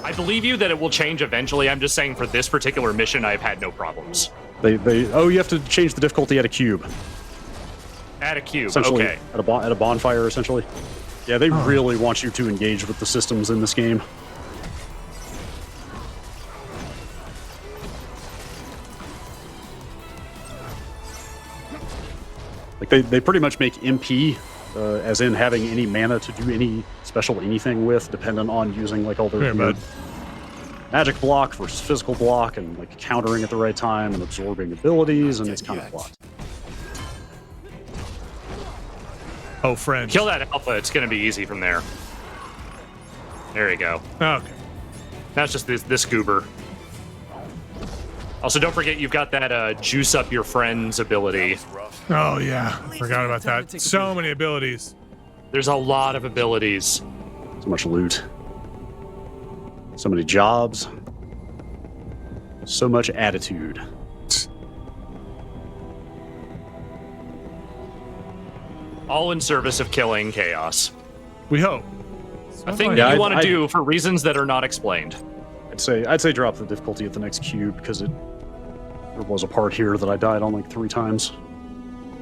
I believe you that it will change eventually. I'm just saying for this particular mission, I've had no problems. You have to change the difficulty at a cube. Add a cube. Essentially, Okay. at a bonfire, essentially. Yeah, they really want you to engage with the systems in this game. Like they pretty much make MP, as in having any mana to do any special anything with, dependent on using like all their Here, weird bud. magic block versus physical block, and like countering at the right time and absorbing abilities, and it's kind of blocked. Oh, friend. Kill that alpha. It's going to be easy from there. There you go. Okay. That's just this goober. Also, don't forget you've got that juice up your friends ability. Oh, yeah. I forgot about that. So many abilities. There's a lot of abilities. So much loot. So many jobs. So much attitude. All in service of killing chaos. We hope. A thing that you want to do for reasons that are not explained. I'd say drop the difficulty at the next cube because there was a part here that I died on like 3 times.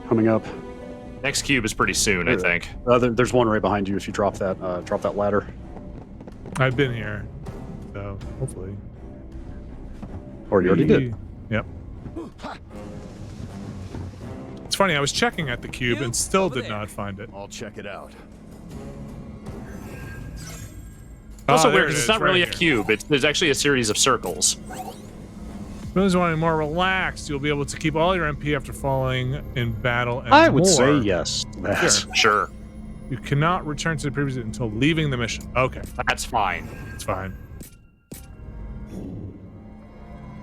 Coming up. Next cube is pretty soon, I think. There's one right behind you if you drop that ladder. I've been here, so hopefully. Or you already did. Yep. It's funny, I was checking at the cube and still did not find it. I'll check it out. Also weird because it's not really a cube. There's actually a series of circles. Really wanting more relaxed, you'll be able to keep all your MP after falling in battle and I would more. say yes. Sure. You cannot return to the previous until leaving the mission. Okay. That's fine. It's fine.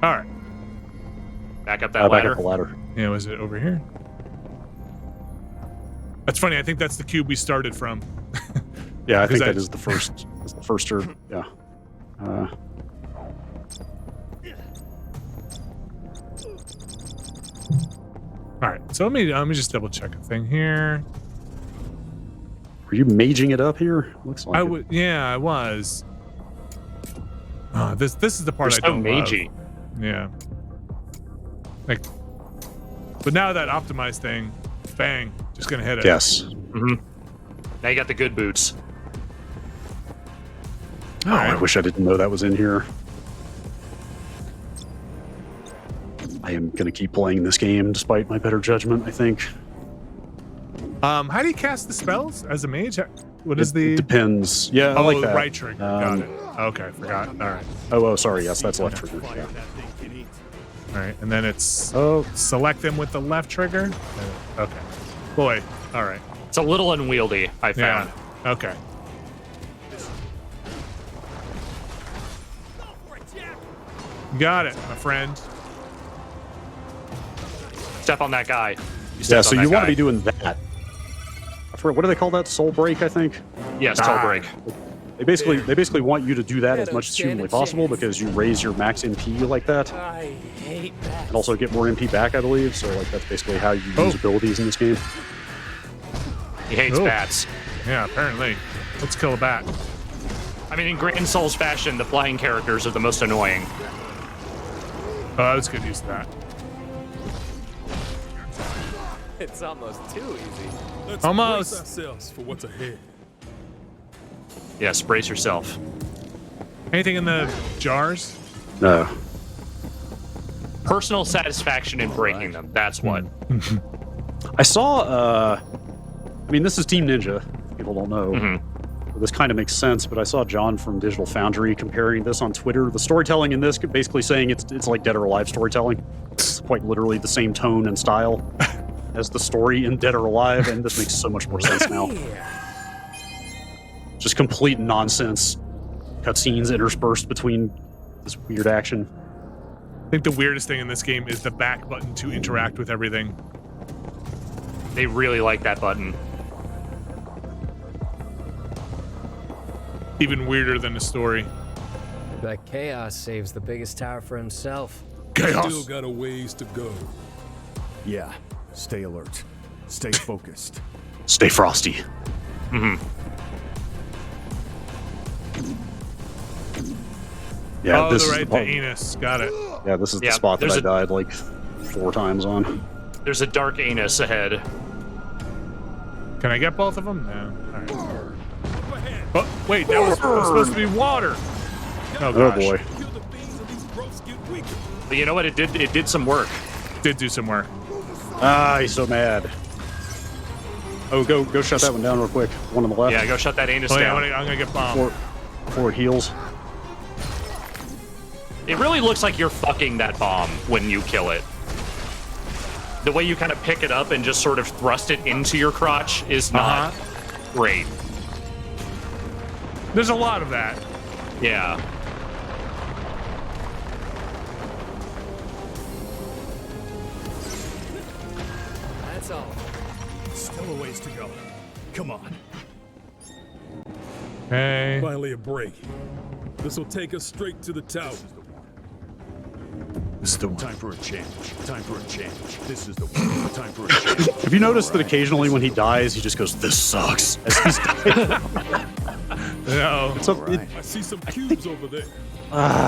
All right. Back up that ladder. Back up the ladder. Yeah, was it over here? That's funny. I think that's the cube we started from. Yeah, I think that is the first. Is the first or yeah. All right. So let me just double check a thing here. Were you maging it up here? Looks like I would. Yeah, I was. Oh, this is the part I don't magey. love. Yeah. Like, but now that optimized thing, bang, just gonna hit it. Yes. Mm-hmm. Now you got the good boots. Oh, I wish I didn't know that was in here. I am gonna keep playing this game despite my better judgment, I think. How do you cast the spells as a mage? What is the? It depends. Yeah, I like that. Right trigger. Got it. Okay, forgot. All right. Oh, sorry. Yes, that's left trigger. Yeah. All right, and then it's Oh, select them with the left trigger. Okay. Boy. All right. It's a little unwieldy, I found. Yeah. Okay. Got it, my friend. Step on that guy. yeah. So you want to be doing that. I forget, what do they call that? Soul break, I think. Yes, soul break. They basically want you to do that as much as humanly possible because you raise your max MP like that. I hate that. And also get more MP back, I believe. So like that's basically how you use abilities in this game. He hates bats. Yeah, apparently. Let's kill a bat. I mean, in Grand Souls fashion, the flying characters are the most annoying. Oh, that was good use of that. It's almost too easy. Let's Almost. brace ourselves for what's ahead. Yes, brace yourself. Anything in the jars? No. Personal satisfaction in breaking them. That's what. I saw. I mean, this is Team Ninja. People don't know. Mm-hmm. This kind of makes sense, but I saw John from Digital Foundry comparing this on Twitter. The storytelling in this, basically saying it's like Dead or Alive storytelling. It's quite literally the same tone and style as the story in Dead or Alive, and this makes so much more sense now. Just complete nonsense cutscenes interspersed between this weird action. I think the weirdest thing in this game is the back button to interact with everything. They really like that button. Even weirder than the story. But Chaos saves the biggest tower for himself. Still got a ways to go. Yeah, stay alert. Stay focused. Stay frosty. Mm-hmm. Yeah, this the is right the to anus. Got it. Yeah, this is the Yeah, spot that there's I a- died like 4 times on. There's a dark anus ahead. Can I get both of them? No. All right. Oh, wait, that was supposed to be water. Oh, Oh gosh. boy. Kill the beings and these growths get weaker. But you know what? It did some work. Did do some work. Ah, he's so mad. Oh, go shut that one down real quick. One on the left. Yeah, go shut that anus Oh, yeah, down. I'm gonna get bombed. Before it heals. It really looks like you're fucking that bomb when you kill it. the way you kind of pick it up and just sort of thrust it into your crotch is not great. There's a lot of that. Yeah. That's all. Still a ways to go. Come on. Hey. Finally a break. This will take us straight to the tower. This is the one. Time for a change. Time for a change. This is the one. Time for a change. Have you noticed that occasionally when he dies, he just goes, "This sucks." As he's dying. No. It's a, Right. I see some cubes over there.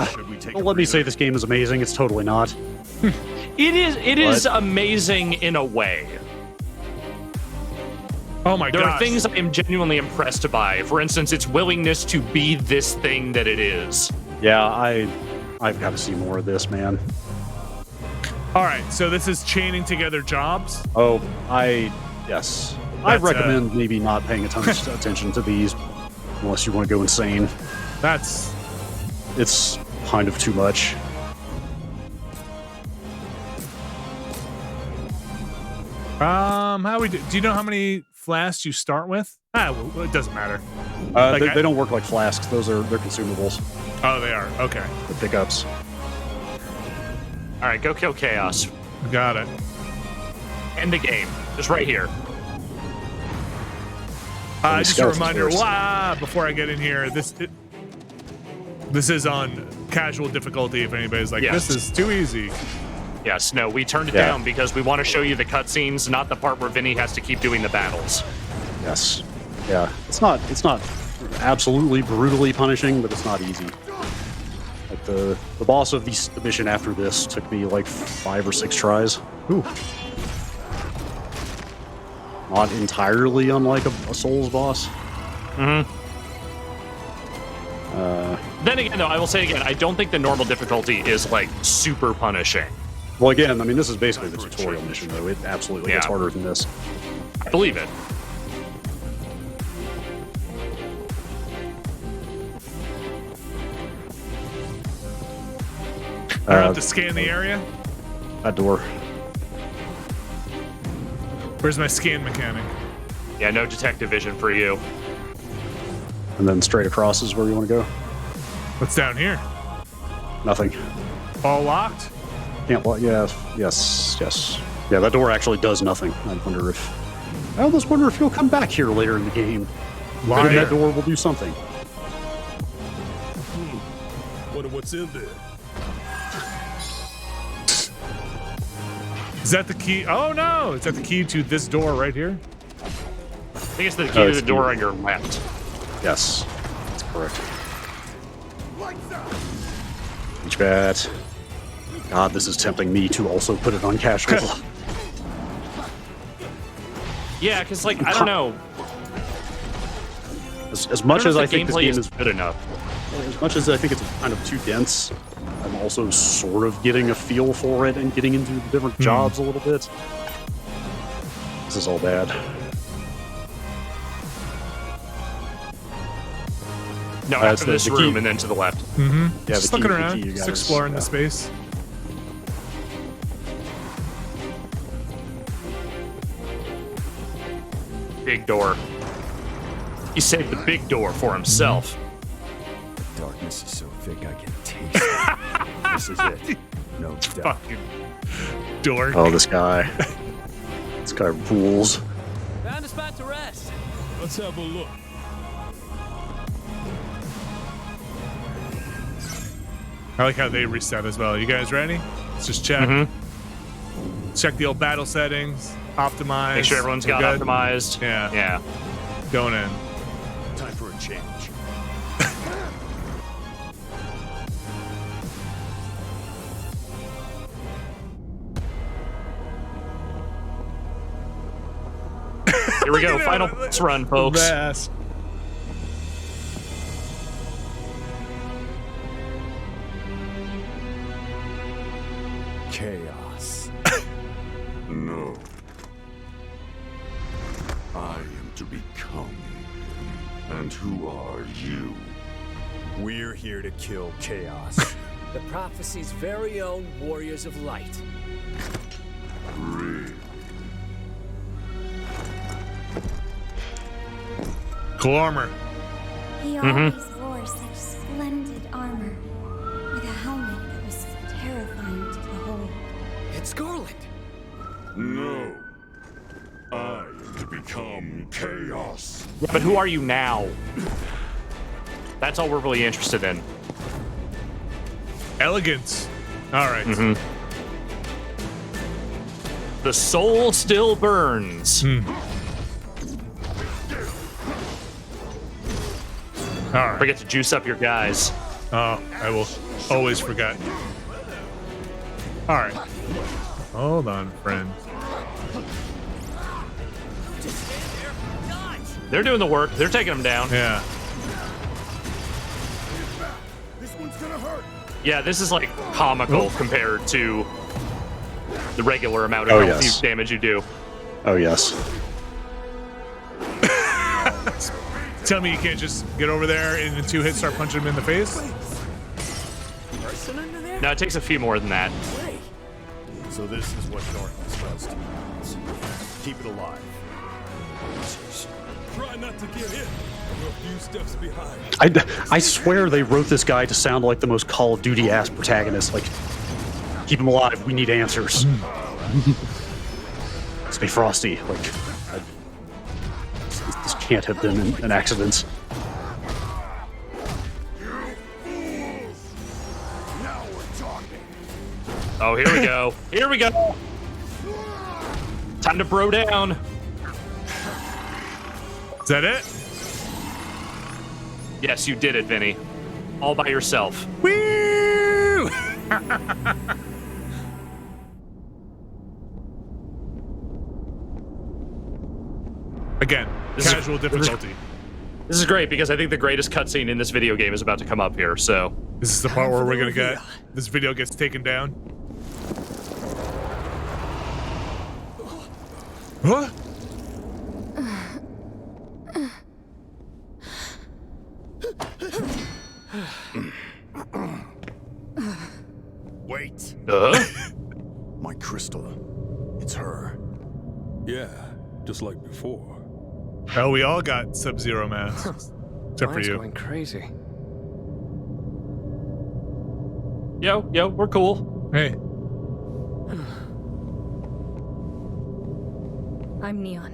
Should we take don't a let me breather? say this game is amazing. It's totally not. It is amazing in a way. Oh my There god. are things I'm genuinely impressed by. For instance, its willingness to be this thing that it is. Yeah, I've got to see more of this, man. All right, so this is chaining together jobs. Oh, yes. I That's, recommend maybe not paying a ton of attention to these unless you want to go insane. It's kind of too much. How we do you know how many flasks you start with? Well, it doesn't matter. They don't work like flasks. They're consumables. Oh, they are. Okay. The pickups. All right, go kill Chaos. Got it. End the game. Just right here. Just a reminder, skeletons before I get in here, this is on casual difficulty if anybody's like, Yes. this is too easy. Yes, no, we turned it Yeah. down because we want to show you the cutscenes, not the part where Vinny has to keep doing the battles. Yes. Yeah. It's not absolutely brutally punishing, but it's not easy. Like the boss of the mission after this took me like 5 or 6 tries. Ooh. Not entirely unlike a Souls boss. Then again, though, I will say again, I don't think the normal difficulty is like super punishing. Well, again, I mean, this is basically the tutorial mission, though. It absolutely gets Yeah. harder than this. I believe it. I don't have to scan the area. That door. Where's my scan mechanic? Yeah, no detective vision for you. And then straight across is where you want to go. What's down here? Nothing. All locked? Can't. Yes. Yeah, that door actually does nothing. I almost wonder if you'll come back here later in the game. Maybe Liar. that door will do something. Wonder what's in there. Is that the key? Oh no! Is that the key to this door right here? I think it's the key to it's the door the- on your left. Yes, that's correct. Bat. God, this is tempting me to also put it on casual. Yeah, because like I don't know. As much as I think this gameplay game is is good enough. As much as I think it's kind of too dense, I'm also sort of getting a feel for it and getting into the different jobs a little bit. This is all bad. No, It's after the- this the room key. and then to the left. Mm-hmm. Yeah, Just the looking key around, you just got is- exploring yeah. the space. Big door. He saved the big door for himself. The darkness is so thick I can taste it. This is it. No doubt. Fucking dork. Oh, this guy. This guy rules. Found a spot to rest. Let's have a look. I like how they reset as well. You guys ready? Let's just check. Check the old battle settings. Optimize. Make sure everyone's We're got good? optimized. Yeah. Yeah. Going in. Time for a change. Here we go. Final boss run, folks. Best. Chaos. No. I am to become. And who are you? We're here to kill chaos. The prophecy's very own warriors of light. Really? Cool armor. He always wore such splendid armor, with a helmet that was terrifying to behold. It's Garland. No. I am to become chaos. Yeah, but who are you now? That's all we're really interested in. Elegance. All right. The soul still burns. All right. Forget to juice up your guys. Oh, I will always forget. All right. Hold on, friend. They're doing the work. They're taking them down. Yeah. This one's gonna hurt. Yeah, this is like comical compared to the regular amount of health damage you do. Oh, yes. Tell me you can't just get over there and in 2 hits start punching him in the face? Person under there? No, it takes a few more than that. Wait. So this is what darkness does to humans. Keep it alive. Try not to get hit. We're a few steps behind. I swear they wrote this guy to sound like the most Call of Duty ass protagonist. Like, keep him alive. We need answers. Stay frosty. Like, this can't have been an accident. Now we're talking. Oh, here we go. Here we go. Time to bro down. Is that it? Yes, you did it, Vinny. All by yourself. Woo! Again, casual difficulty. This is great because I think the greatest cutscene in this video game is about to come up here, so. This is the part where we're gonna get this video gets taken down. What? Wait. My crystal. It's her. Yeah, just like before. Oh, we all got Sub-Zero masks. Except for Mine's you. going crazy. Yo, we're cool. Hey. I'm Neon.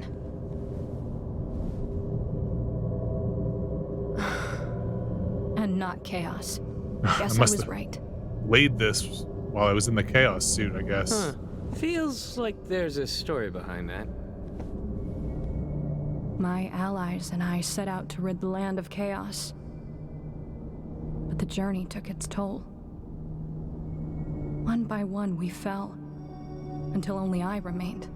And not Chaos. Guess I must was have right. laid this while I was in the Chaos suit, I guess. Huh. Feels like there's a story behind that. My allies and I set out to rid the land of Chaos. But the journey took its toll. One by one, we fell, until only I remained.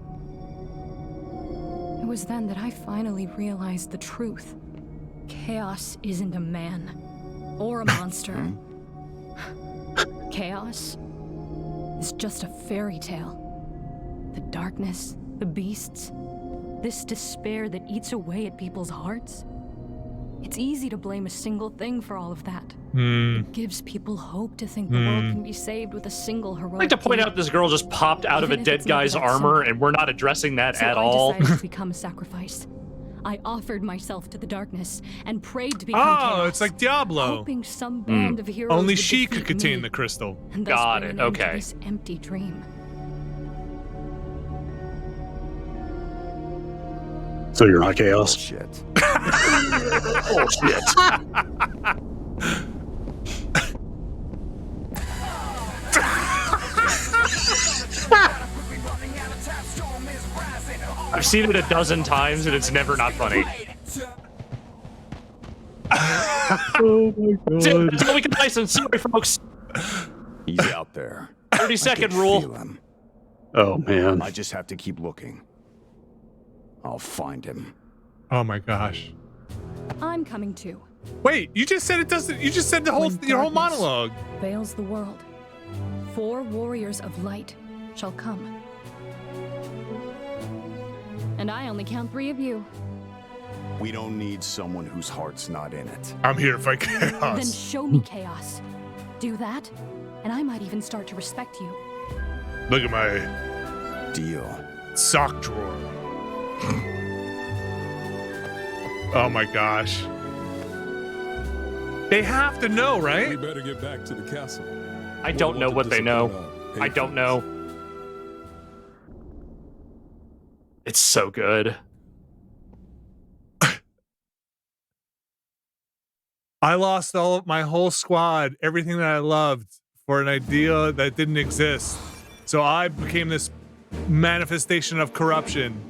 It was then that I finally realized the truth. Chaos isn't a man, or a monster. Chaos is just a fairy tale. The darkness, the beasts, this despair that eats away at people's hearts. It's easy to blame a single thing for all of that. It gives people hope to think the world can be saved with a single heroic. I'd like to point out this girl just popped out of a dead guy's armor, and we're not addressing that at all. I decided to become a sacrifice. I offered myself to the darkness and prayed to become Oh, chaos, it's like Diablo. hoping some band of heroes Only would she could defeat contain me the crystal. and thus Got bring it, an end to okay. this empty dream. So you're not Chaos? Shit. Oh, shit. I've seen it a dozen times, and it's never not funny. Oh my god. That's all we can license. Sorry, folks. He's out there. 30-second I can rule. feel him. Oh man. I just have to keep looking. I'll find him. Oh my gosh. I'm coming too. Wait, you just said it doesn't. You just said the whole When your whole darkness monologue. veils the world. 4 warriors of light shall come. And I only count 3 of you. We don't need someone whose heart's not in it. I'm here to fight Then chaos. show me chaos. Do that, and I might even start to respect you. Look at my Deal. sock drawer. Oh my gosh. They have to know, We right? better get back to the castle. I don't know what they know. I don't know. It's so good. I lost all of my whole squad, everything that I loved, for an idea that didn't exist. So I became this manifestation of corruption.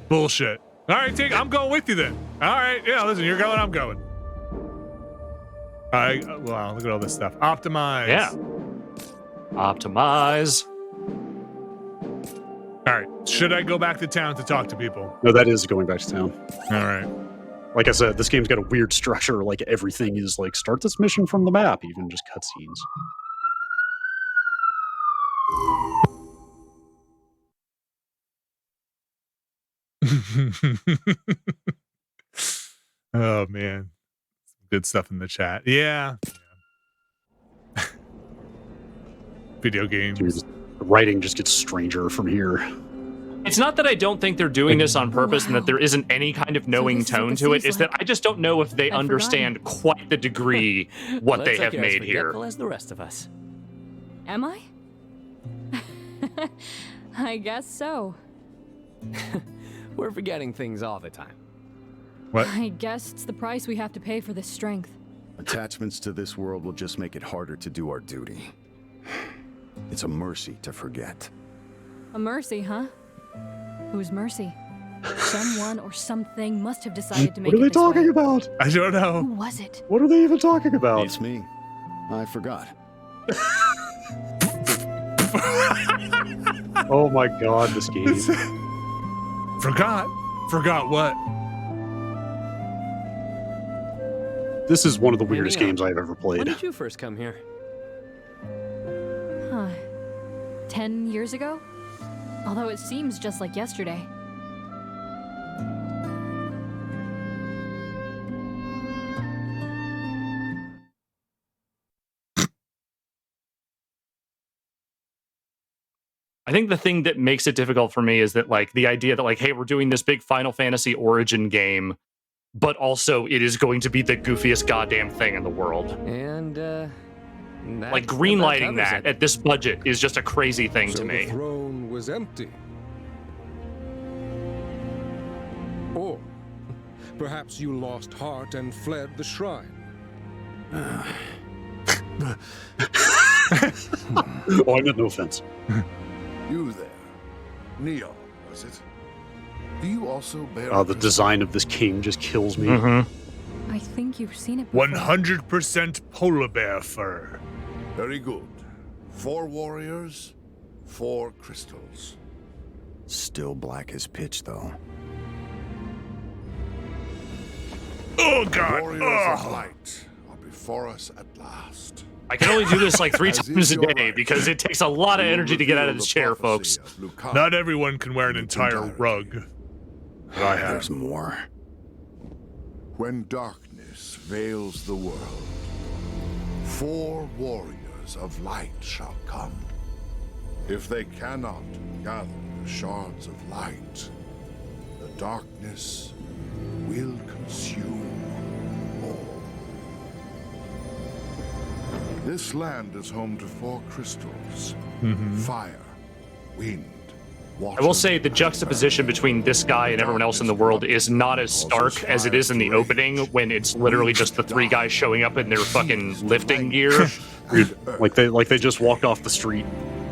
Bullshit. All right, Tig, I'm going with you then. All right, yeah, listen, you're going, I'm going. All right, wow, look at all this stuff. Optimize. Yeah. Optimize. All right, should I go back to town to talk to people? No, that is going back to town. All right. Like I said, this game's got a weird structure. Like everything is like start this mission from the map, even just cutscenes. Oh man, good stuff in the chat. Yeah. Video games. Dude, the writing just gets stranger from here. It's not that I don't think they're doing this on purpose and that there isn't any kind of knowing this is what tone this to it. seems It's that like. I just don't know if they I'd understand quite the degree what they have made here. As the rest of us. Am I? I guess so. We're forgetting things all the time. What? I guess it's the price we have to pay for this strength. Attachments to this world will just make it harder to do our duty. It's a mercy to forget. A mercy, huh? Whose mercy? Someone or something must have decided to make What are it they this talking way. about? I don't Who know. was it? What are they even talking about? It's me. I forgot. Oh my god, this game. Forgot what? This is one of the Hey, weirdest Neo, games I've ever When played. did you first come here? Huh. 10 years ago? Although it seems just like yesterday. I think the thing that makes it difficult for me is that like the idea that like, hey, we're doing this big Final Fantasy origin game, but also it is going to be the goofiest goddamn thing in the world. And, Like greenlighting that at this budget is just a crazy thing So to the me. throne was empty. Or perhaps you lost heart and fled the shrine. Oh, I meant no offense. You there. Neo, was it? Do you also bear The design of this king just kills me. Mm-hmm. I think you've seen it before. 100% polar bear fur. Very good. 4 warriors, 4 crystals. Still black as pitch, though. Oh god. Warriors of light are before us at last. I can only do this like 3 As times is a your day right. because it takes a lot of You will energy to get out of reveal this the chair, prophecy folks. of Lucana Not everyone can wear an in its entire entirety. rug. But I have. There's more. When darkness veils the world, 4 warriors of light shall come. If they cannot gather the shards of light, the darkness will consume all. This land is home to 4 crystals: fire, wind, water. I will say the juxtaposition between this guy and everyone else in the world is not as stark as it is in the opening when it's literally just the 3 guys showing up in their fucking lifting gear. Like they just walked off the street.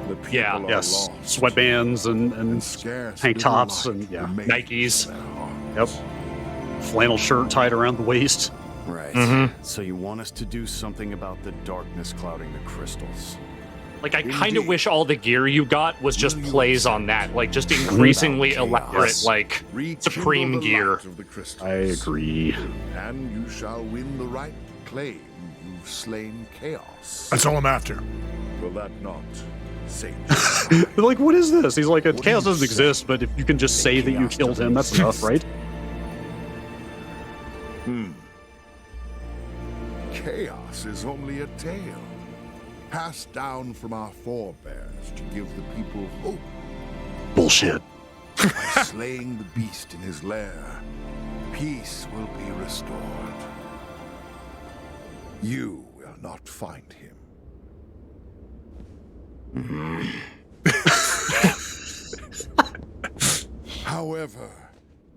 The people Yeah. are Yes, lost, sweatbands and scarce tank little tops light and yeah, remains Nikes. in their hearts. yep, flannel shirt tied around the waist. Right. Mhm. So you want us to do something about the darkness clouding the crystals. Like, I kind of Indeed. wish all the gear you got was just plays on that. Like, just increasingly Chaos. elaborate, like, Rekindle supreme the gear. light of the crystals, I agree. and you shall win the right to claim you've slain chaos. That's all I'm after. Will that not save They're like, what is this? He's like, What do chaos you doesn't say? exist, but if you can just say that you Chaos killed him, that's doesn't enough, right? Chaos is only a tale, passed down from our forebears to give the people hope Bullshit. by slaying the beast in his lair. peace will be restored. You will not find him. However,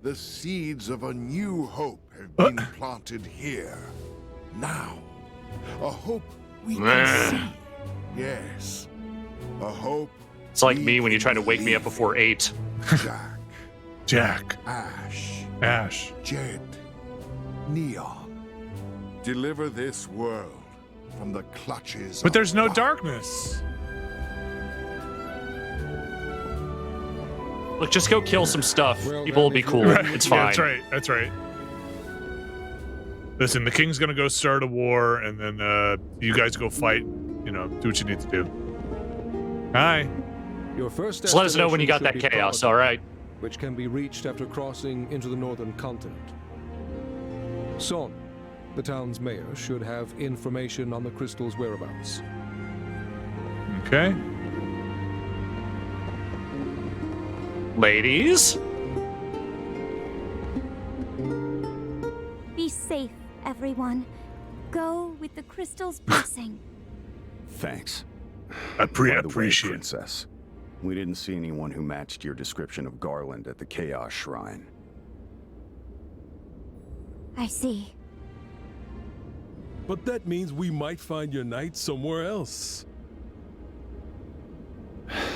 the seeds of a new hope have been planted here. Now, a hope we can see. Yes, a hope. It's like me when you try to wake me up before 8. Jack. Ash. Jed. Neon. Deliver this world from the clutches But there's of no darkness. Look, just go kill some stuff. Well, People will be cool. Right. It's Yeah, fine. that's right. Listen, the king's gonna go start a war, and then you guys go fight. You know, do what you need to do. Hi. Your first Just let us know when you got destination that should be chaos, Garland, all right? which can be reached after crossing into the northern continent. Son, the town's mayor, should have information on the crystal's whereabouts. Okay. Ladies? Be safe, everyone. Go with the crystal's blessing. Thanks. I By the way, appreciate it. Princess, we didn't see anyone who matched your description of Garland at the Chaos Shrine. I see. But that means we might find your knight somewhere else.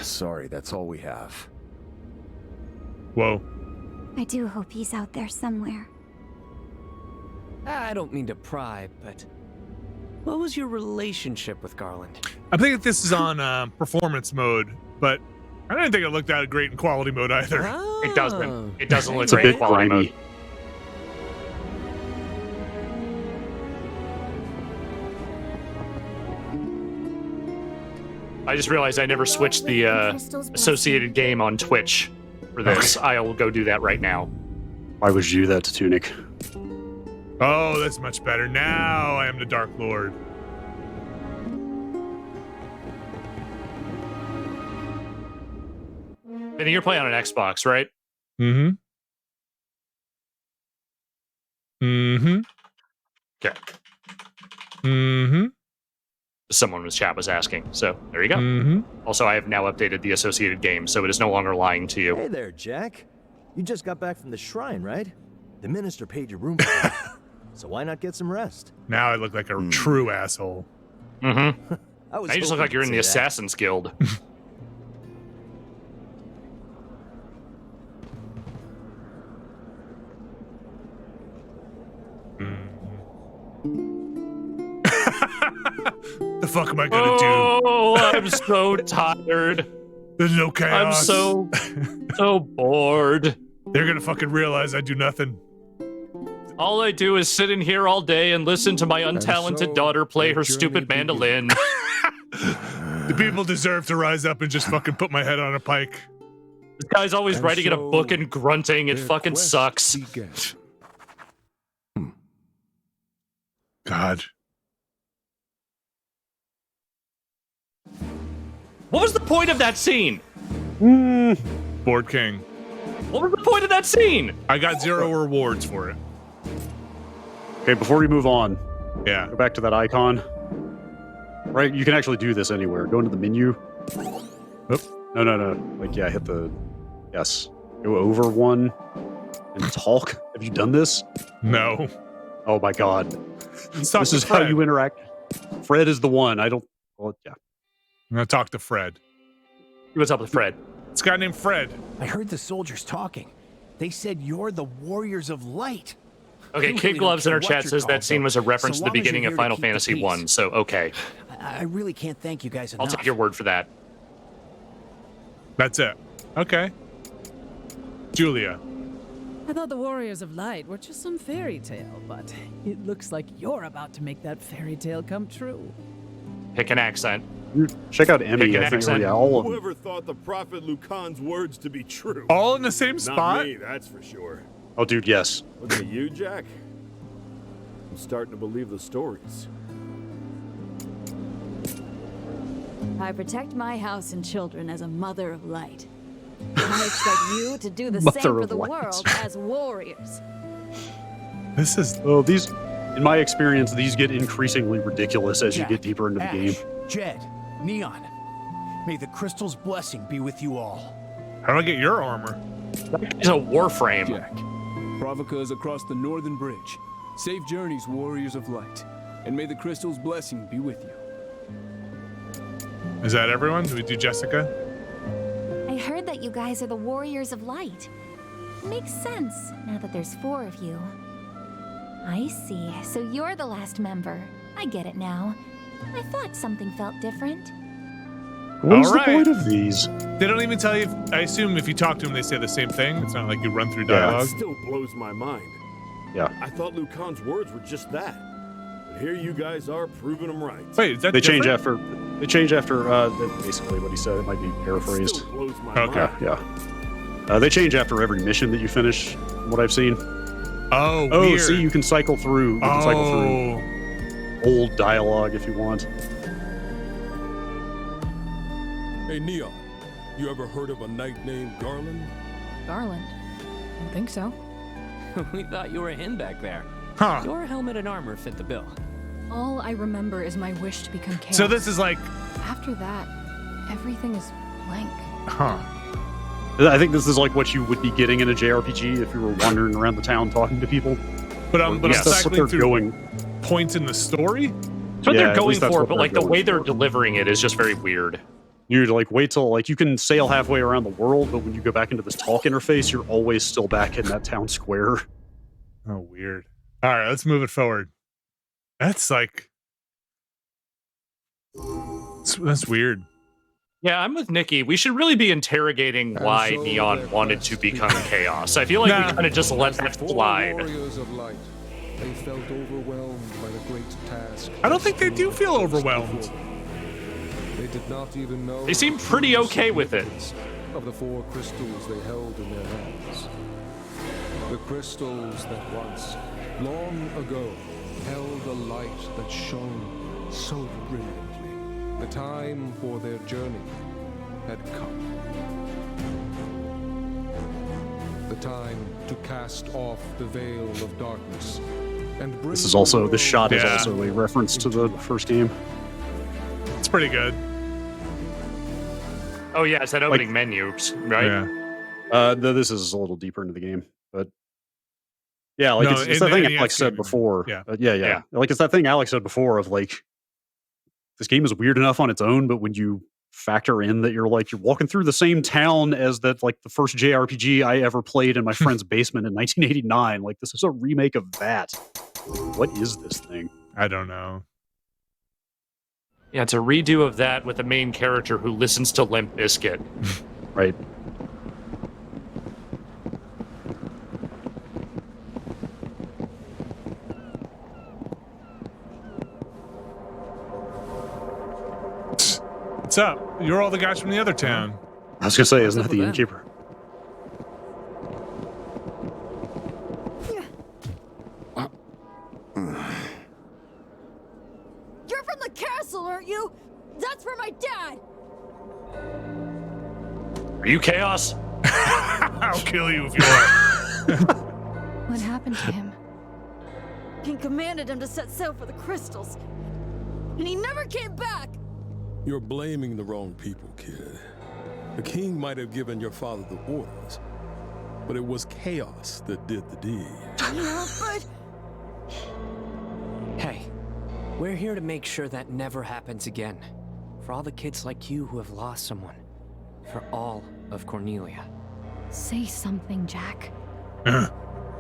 Sorry, that's all we have. Whoa. I do hope he's out there somewhere. I don't mean to pry, but what was your relationship with Garland? I think this is on performance mode, but I didn't think it looked that great in quality mode either. It doesn't. It doesn't look It's a great in bit quality grimy. mode. I just realized I never switched the associated game on Twitch for this. I will go do that right now. Why would you do that to Tunic? Oh, that's much better. Now I am the Dark Lord. Vinny, you're playing on an Xbox, right? Mm-hmm. Mm-hmm. Okay. Mm-hmm. Someone in the chat was asking, so there you go. Mm-hmm. Also, I have now updated the associated game, so it is no longer lying to you. Hey there, Jack. You just got back from the shrine, right? The minister paid your room for you. So why not get some rest? Now I look like a true asshole. Mm-hmm. I was Now you just look hoping like you're in you'd the say that. Assassin's Guild. The fuck am I gonna do? Oh, I'm so tired. There's no I'm chaos. so bored. They're gonna fucking realize I do nothing. All I do is sit in here all day and listen to my untalented so daughter play the her journey stupid mandolin. The people deserve to rise up and just fucking put my head on a pike. This guy's always And writing in a so book and grunting. It their fucking quest sucks. began. God. What was the point of that scene? Board King. What was the point of that scene? I got 0 rewards for it. Okay, before we move on, Yeah. go back to that icon. Right, you can actually do this anywhere. Go into the menu. Oop. No. Like, yeah, hit the... Yes. Go over one and talk. Have you done this? No. Oh my god. Let's talk This to is how Fred. you interact. Fred is the one. I don't... Well, yeah. I'm gonna talk to Fred. What's up with Fred? This guy named Fred. I heard the soldiers talking. They said you're the warriors of light. Okay, I Kid really Gloves in don't our care chat what you're says that called, scene though, was a reference so to the long as beginning you're of here to Final keep the Fantasy peace. 1, so okay. I really can't thank you guys enough. I'll take your word for that. That's it. Okay. Julia. I thought the Warriors of Light were just some fairy tale, but it looks like you're about to make that fairy tale come true. Pick an accent. Check out Emmy. Pick an I think, accent. yeah, all of them. Whoever thought the Prophet Lucan's words to be true? All in the same Not spot? me, that's for sure. Oh, dude, yes. Look at you, Jack. I'm starting to believe the stories. I protect my house and children as a mother of light. I expect you to do the Mother same for of the light. world as warriors. This is these. In my experience, these get increasingly ridiculous as you get deeper into the game. Jed, Neon, may the crystal's blessing be with you all. How do I get your armor? It's a warframe. Jack, Provoca's across the northern bridge. Safe journeys, warriors of light, and may the crystal's blessing be with you. Is that everyone? Do we do Jessica? I heard that you guys are the Warriors of Light. Makes sense, now that there's 4 of you. I see, so you're the last member. I get it now. I thought something felt different. What's the point of these? They don't even tell you. I assume if you talk to them, they say the same thing. It's not like you run through dialogue. That still blows my mind. Yeah. I thought Liu Kang's words were just that. But here you guys are proving them right. Wait, is that They different? change after basically what he said. It might be paraphrased. Still blows my Okay. mind. Yeah. They change after every mission that you finish, from what I've seen. Oh, Oh, weird. see, you can cycle through. You can cycle through old dialogue if you want. Hey, Neon, you ever heard of a knight named Garland? Garland? I don't think so. We thought you were in back there. Huh. Your helmet and armor fit the bill. All I remember is my wish to become chaos. So this is like, After that, everything is blank. huh? I think this is like what you would be getting in a JRPG if you were wandering around the town talking to people. But I'm That's what cycling they're through going. points in the story. That's what Yeah, they're at going least that's for, what but they're like the going way they're for. delivering it is just very weird. You'd like wait till like you can sail halfway around the world, but when you go back into this talk interface, you're always still back in that town square. Oh, weird. All right, let's move it forward. That's like, that's weird. Yeah, I'm with Nikki. We should really be interrogating why so Neon their wanted to quest become began. chaos. I feel like Nah. we kind of just let that Four slide. warriors of light. They felt overwhelmed by the great task. I don't think they do feel overwhelmed. They did not even know. They seem the pretty true okay with it. significance Of the 4 crystals they held in their hands. The crystals that once, long ago, held a light that shone so brilliantly. The time for their journey had come. The time to cast off the veil of darkness and bring This is also the this shot is Yeah. also a reference to the first game. It's pretty good. Oh yeah, it's that opening menu, right? Yeah. This is a little deeper into the game, but yeah, like No, it's in that the thing NES Alex said game. before. Yeah. Yeah. Like it's that thing Alex said before of like this game is weird enough on its own, but when you factor in that you're walking through the same town as that like the first JRPG I ever played in my friend's basement in 1989, like this is a remake of that. What is this thing? I don't know. Yeah, it's a redo of that with the main character who listens to Limp Bizkit. Right. What's up? You're all the guys from the other town. I was gonna say, isn't that up the with innkeeper? You're from the castle, aren't you? That's for my dad! Are you chaos? I'll kill you if you want. What happened to him? King commanded him to set sail for the crystals. And he never came back! You're blaming the wrong people, kid. The king might have given your father the orders, but it was chaos that did the deed. Yeah, but... Hey, we're here to make sure that never happens again. For all the kids like you who have lost someone. For all of Cornelia. Say something, Jack.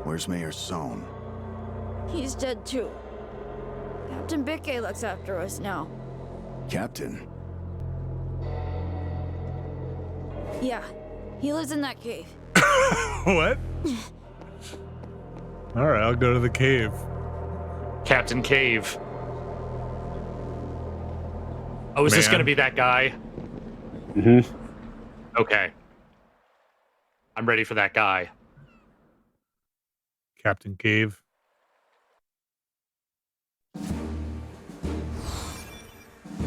Where's Mayor Sohn? he's dead too. Captain Bickey looks after us now. Captain? Yeah, he lives in that cave. What? All right, I'll go to the cave. Captain Cave. Oh, is this Man. going to be that guy? Mm-hmm. Okay. I'm ready for that guy. Captain Cave.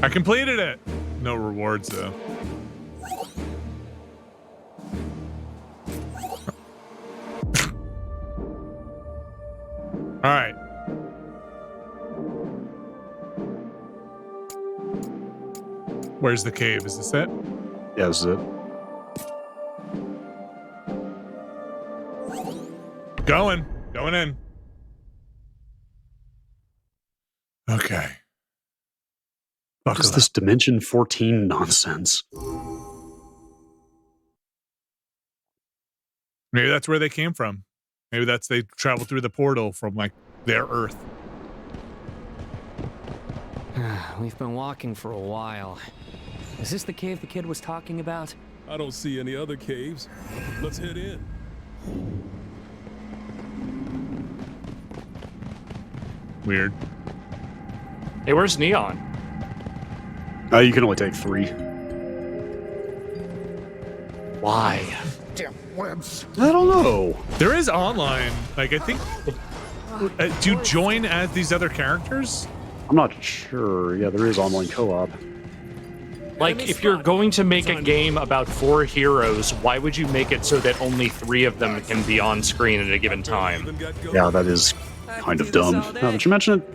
I completed it. No rewards though. All right. Where's the cave? Is this it? Yeah, this is it. Going in. Okay. What is this Dimension 14 nonsense? Maybe that's where they came from. Maybe they traveled through the portal from like their Earth. We've been walking for a while. Is this the cave the kid was talking about? I don't see any other caves. Let's head in. Weird. Hey, where's Neon? You can only take 3. Why? Damn webs. I don't know. There is online. Like, I think. Do you join as these other characters? I'm not sure. Yeah, there is online co-op. Like, if you're going to make a game about 4 heroes, why would you make it so that only 3 of them can be on screen at a given time? Yeah, that is kind of dumb. Now that you mention it.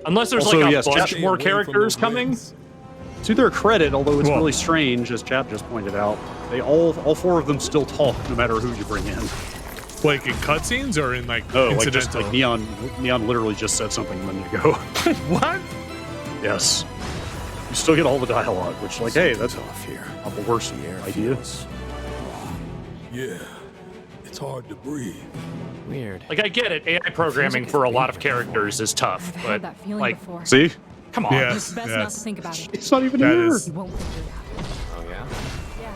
Unless there's Also, like a yes, bunch chat- more characters coming. To their credit, although it's really strange, as Chap just pointed out, they all 4 of them still talk no matter who you bring in. Like in cutscenes or in like incidental? Like Neon literally just said something a minute ago. What? Yes. You still get all the dialogue, which like, hey, that's off here. Not the worst idea. Yeah, it's hard to breathe. Weird. Like, I get it. AI programming for a lot of characters is tough, I've but had that feeling like, before. See? come on. Yes, It's best not to think about it. It's not even That here. is- You won't figure it out. Oh, yeah? Yeah.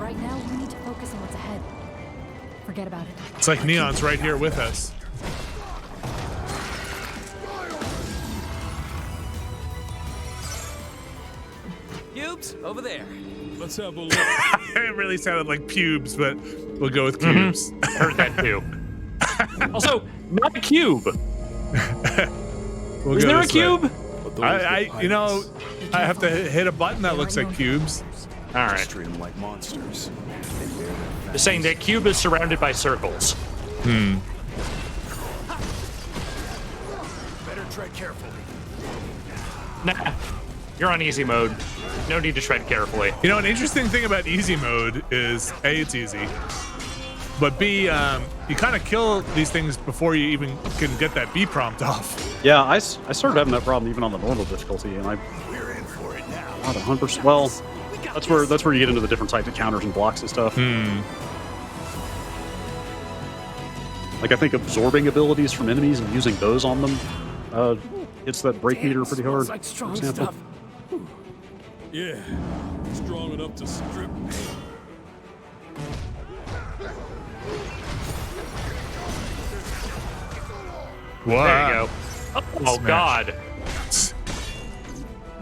Right now, we need to focus on what's ahead. Forget about it. It's like Neon's right here with us. Cubes, over there. Let's have a look. It really sounded like pubes, but we'll go with cubes. Heard that too. Also, not a cube. We'll Is go there a this way. cube? I have to hit a button that looks like cubes. All right. Treat them like monsters. Just saying that cube is surrounded by circles. Better tread carefully. Nah, you're on easy mode. No need to tread carefully. You know, an interesting thing about easy mode is A, it's easy, but B, you kind of kill these things before you even can get that B prompt off. Yeah, I started having that problem even on the normal difficulty, and We're in for it now. not 100%. Well, that's where you get into the different types of counters and blocks and stuff. Like I think absorbing abilities from enemies and using those on them hits that break meter pretty hard. Like strong for example. stuff. Yeah, strong enough to strip me. Wow. There you go. Oh, Smash. God.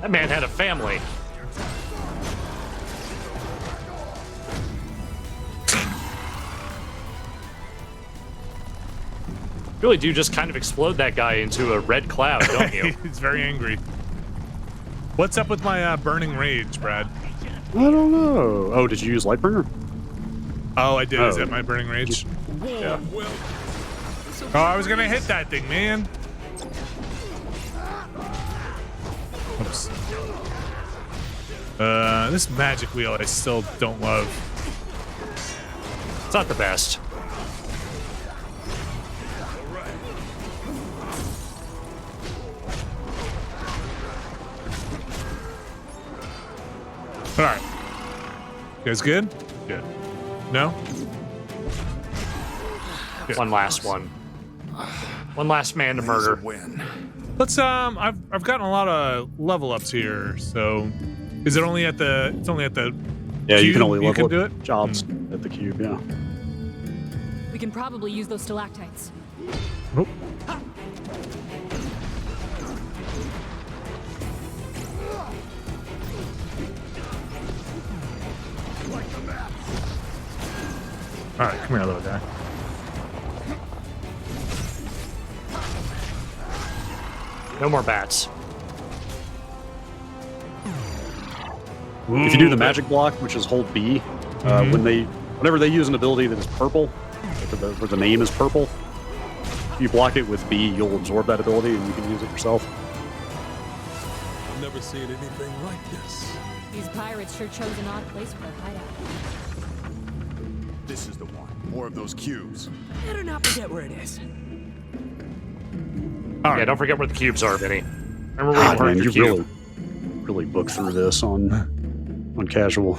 That man had a family. Really do just kind of explode that guy into a red cloud, don't you? He's very angry. What's up with my burning rage, Brad? I don't know. Oh, did you use Lightbringer? Oh, I did. Is Oh. that my burning rage? Yeah. Oh, I was gonna hit that thing, man. Oops. This magic wheel I still don't love. It's not the best. All right. You guys good? Good. No? Good. One last one. One last man to murder. Win. Let's I've gotten a lot of level ups here, so is it only at the Yeah, you cube can only you level can do up it? jobs at the cube, yeah. We can probably use those stalactites. Oh. All right, come here, little guy. No more bats. If you do the magic block, which is hold B, whenever they use an ability that is purple, where the name is purple, if you block it with B, you'll absorb that ability and you can use it yourself. I've never seen anything like this. These pirates sure chose an odd place for a hideout. This is the one. More of those cubes. Better not forget where it is. Yeah, don't forget where the cubes are, Vinny. Remember where you Man, marked your you cube. really book through this on casual.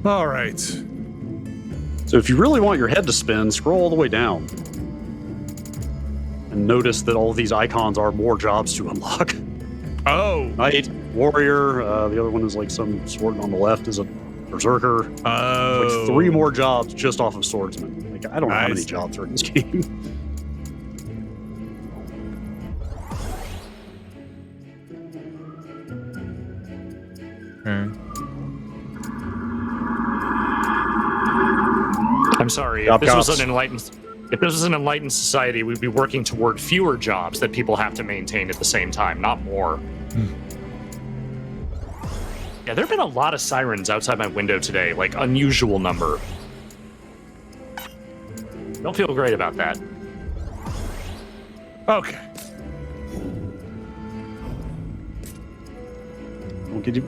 All right. So if you really want your head to spin, scroll all the way down. And notice that all of these icons are more jobs to unlock. Oh. Knight, warrior, the other one is like some sword on the left is a berserker. Oh. Like 3 more jobs just off of swordsman. Like I don't know how many Nice. jobs are in this game. Okay. I'm sorry. Job If this was cops. an enlightened society, we'd be working toward fewer jobs that people have to maintain at the same time, not more. Yeah, there have been a lot of sirens outside my window today, like unusual number. Don't feel great about that. Okay.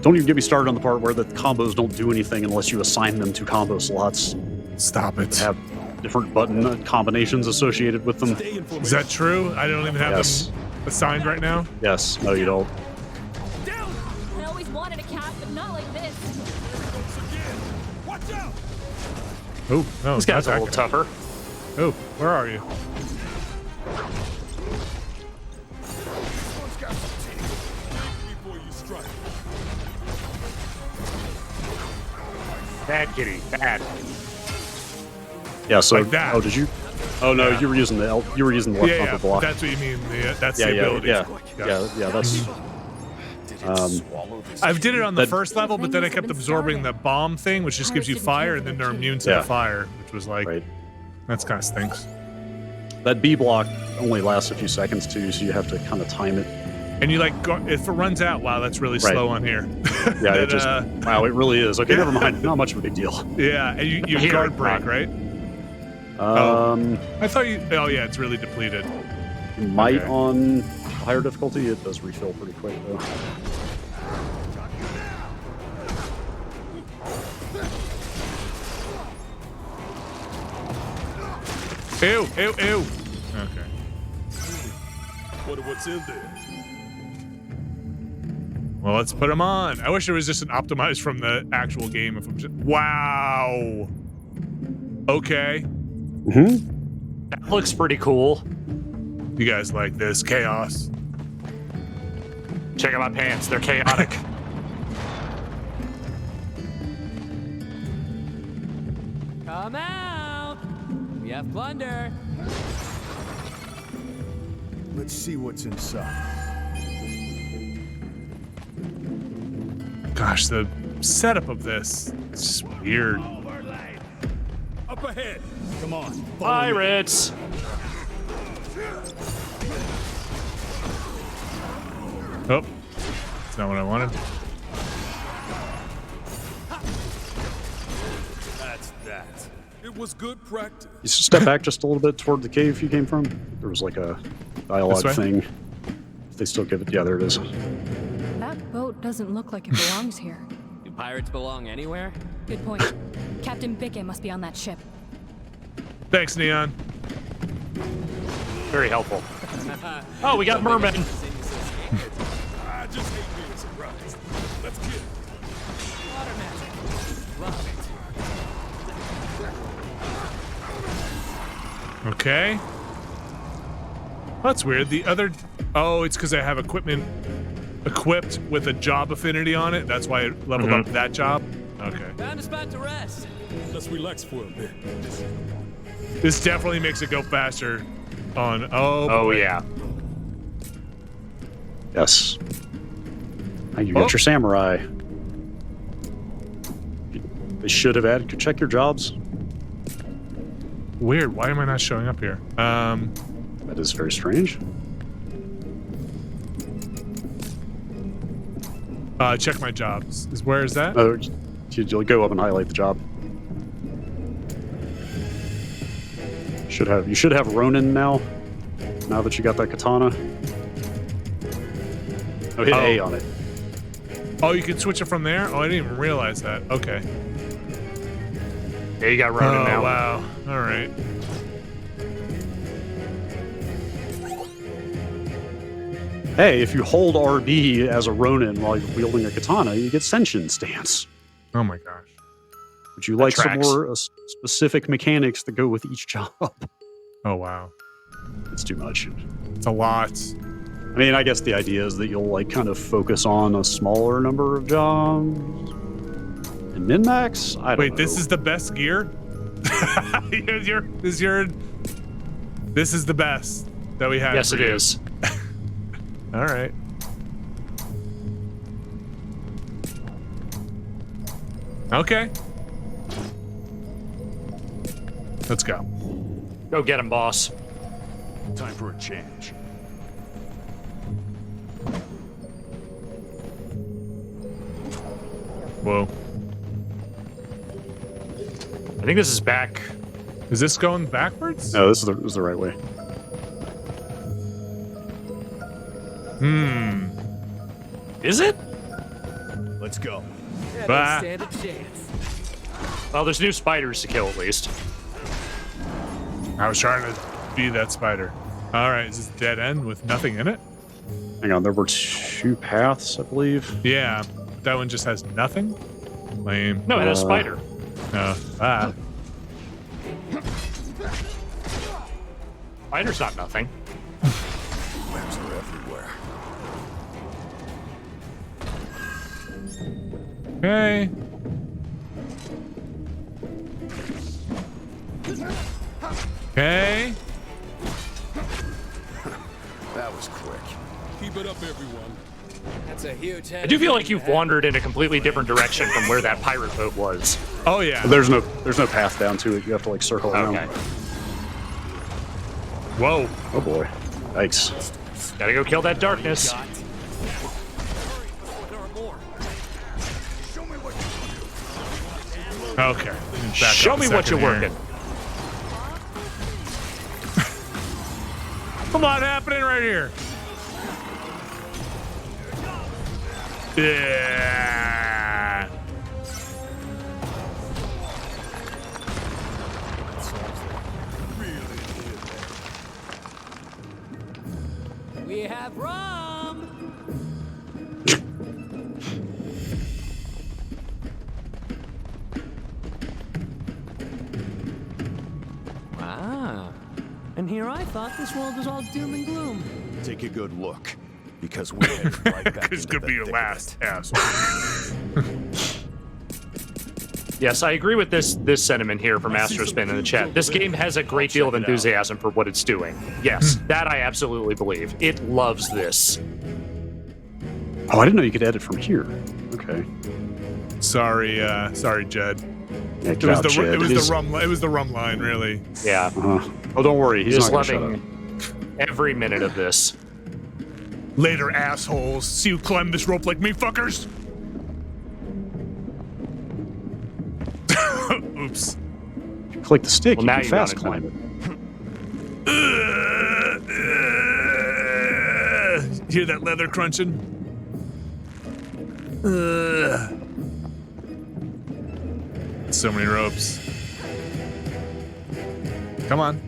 Don't even get me started on the part where the combos don't do anything unless you assign them to combo slots. Stop it. Have different button combinations associated with them. Is that true? I don't even have them assigned right now. Yes. No, you don't. I always wanted a cat, but not like this. Watch out! Oh, no. This guy's a not little that tougher. guy. Oh, where are you? Before you strike. Bad kitty, bad. Yeah. So. Like that. Oh, did you? Oh no, Yeah. you were using the left Yeah, bumper block. that's what you mean. That's yeah, the yeah, ability. yeah. That's. I did it on the That- first level, but then I kept absorbing the bomb thing, which just gives you fire, and then they're immune to the fire, which was like, that's kind of stinks. That B block only lasts a few seconds too, so you have to kind of time it. And you like, if it runs out, wow, that's really Right. slow on here. Yeah, That, it just wow, it really is. Okay, never mind. Not much of a big deal. Yeah, and you Here, guard break, right? I thought you. Oh yeah, it's really depleted. You might Okay. on higher difficulty. It does refill pretty quick though. Ew, ew, ew. Okay. Wonder what's in there. Well, let's put them on. I wish it was just an optimized from the actual game. If I'm just, wow. Okay. That looks pretty cool. You guys like this chaos? Check out my pants. They're chaotic. Come out! We have plunder. Let's see what's inside. Gosh, the setup of this is just weird. Up ahead. Come on. Pirates! Oh, that's not what I wanted. That's that. It was good practice. You should step back just a little bit toward the cave you came from. There was like a dialogue This way? thing. If they still give it, yeah, there it is. That boat doesn't look like it belongs here. Do pirates belong anywhere? Good point. Captain Bickett must be on that ship. Thanks, Neon. Very helpful. Oh, we got mermen. I just hate being surprised. Let's get it. Water magic. Love it. Okay. That's weird. The other. Oh, it's because I have equipment equipped with a job affinity on it. That's why I leveled up that job. Okay. Found a spot to rest. Let's relax for a bit. This definitely makes it go faster on. Oh, Oh, boy. yeah. Yes. Now you got your samurai. They should have added. Check your jobs. Weird. Why am I not showing up here? That is very strange. Check my jobs. Where is that? Oh, you'll go up and highlight the job. You should have Ronin now. Now that you got that katana. Oh, hit A on it. Oh, you can switch it from there? Oh, I didn't even realize that. Okay. Yeah, you got Ronin now. Oh, wow. All right. Hey, if you hold RB as a Ronin while you're wielding a katana, you get Senshin stance. Oh my gosh. Would you like some more specific mechanics that go with each job? Oh, wow. It's too much. It's a lot. I mean, I guess the idea is that you'll like kind of focus on a smaller number of jobs. And min-max? I don't know. Wait, this is the best gear? This is the best that we have. Yes, it is. All right. Okay. Let's go. Go get him, boss. Time for a change. Whoa. I think this is back. Is this going backwards? No, this is the right way. Is it? Let's go. Bah. Stand a chance. Well, there's new spiders to kill at least. I was trying to be that spider. All right, is this dead end with nothing in it? Hang on, there were 2 paths, I believe. Yeah, that one just has nothing. Lame. No, it has a spider. Spider's not nothing. Webs are everywhere. Okay. Okay. That was quick. Keep it up, everyone. That's a huge head. I do feel like you've wandered in a completely different direction from where that pirate boat was. Oh yeah. There's no path down to it. You have to like circle around. Okay. Whoa. Oh boy. Yikes. Gotta go kill that darkness. Okay. Show me what you're working. A lot happening right here. Yeah. We have rum. Wow. And here I thought this world was all doom and gloom. Take a good look, because we're headed right back This into could the be your thick of last it. asshole. Yes, I agree with this sentiment here from Astrospin in the chat. This game has a great deal of enthusiasm for what it's doing. Yes, that I absolutely believe. It loves this. Oh, I didn't know you could edit from here. Okay. Sorry, Jed. Yeah, It was the rum line, really. Yeah. Oh, don't worry. He's Just not gonna loving shut up. every minute of this. Later, assholes. See you climb this rope like me, fuckers. Oops. Click the stick. Well, You now can you fast got it. climb it. Hear that leather crunching? So many ropes. Come on.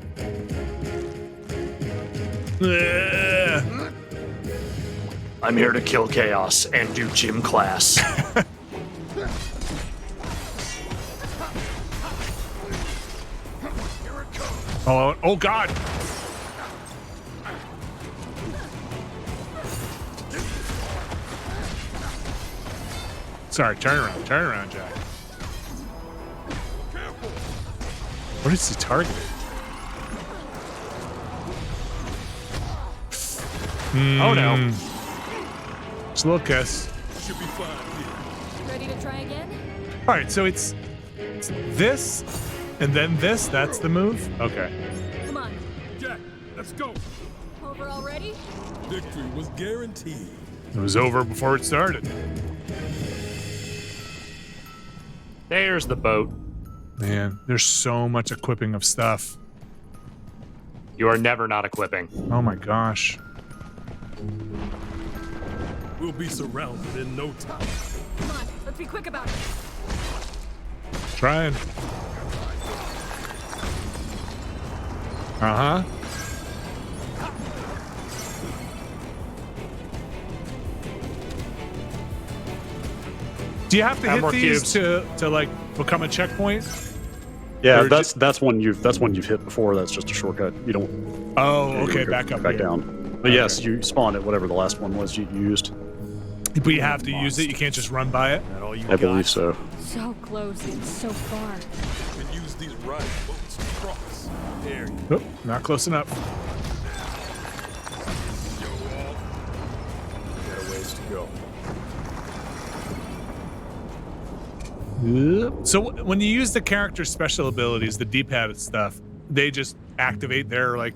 I'm here to kill chaos and do gym class. Oh God. Sorry, turn around, Jack. What is he targeting? Oh no. Just a little kiss. Should be fine here. Ready to try again? All right, so it's this, and then this. That's the move. Okay. Come on. Jack, let's go. Over already? Victory was guaranteed. It was over before it started. There's the boat. Man, there's so much equipping of stuff. You are never not equipping. Oh my gosh. We'll be surrounded in no time. Come on, let's be quick about it. Trying. Uh-huh. Do you have to hit these to like become a checkpoint? Yeah, that's one you've hit before. That's just a shortcut. You don't. Oh, okay. Back up. Back down. But yes, you spawn at whatever the last one was you used. But you have to use it. You can't just run by it. I believe so. So close and so far. You can use these right boats to cross. There you go. Oh, not close enough. Got a ways to go. So when you use the character's special abilities, the D-pad stuff, they just activate their like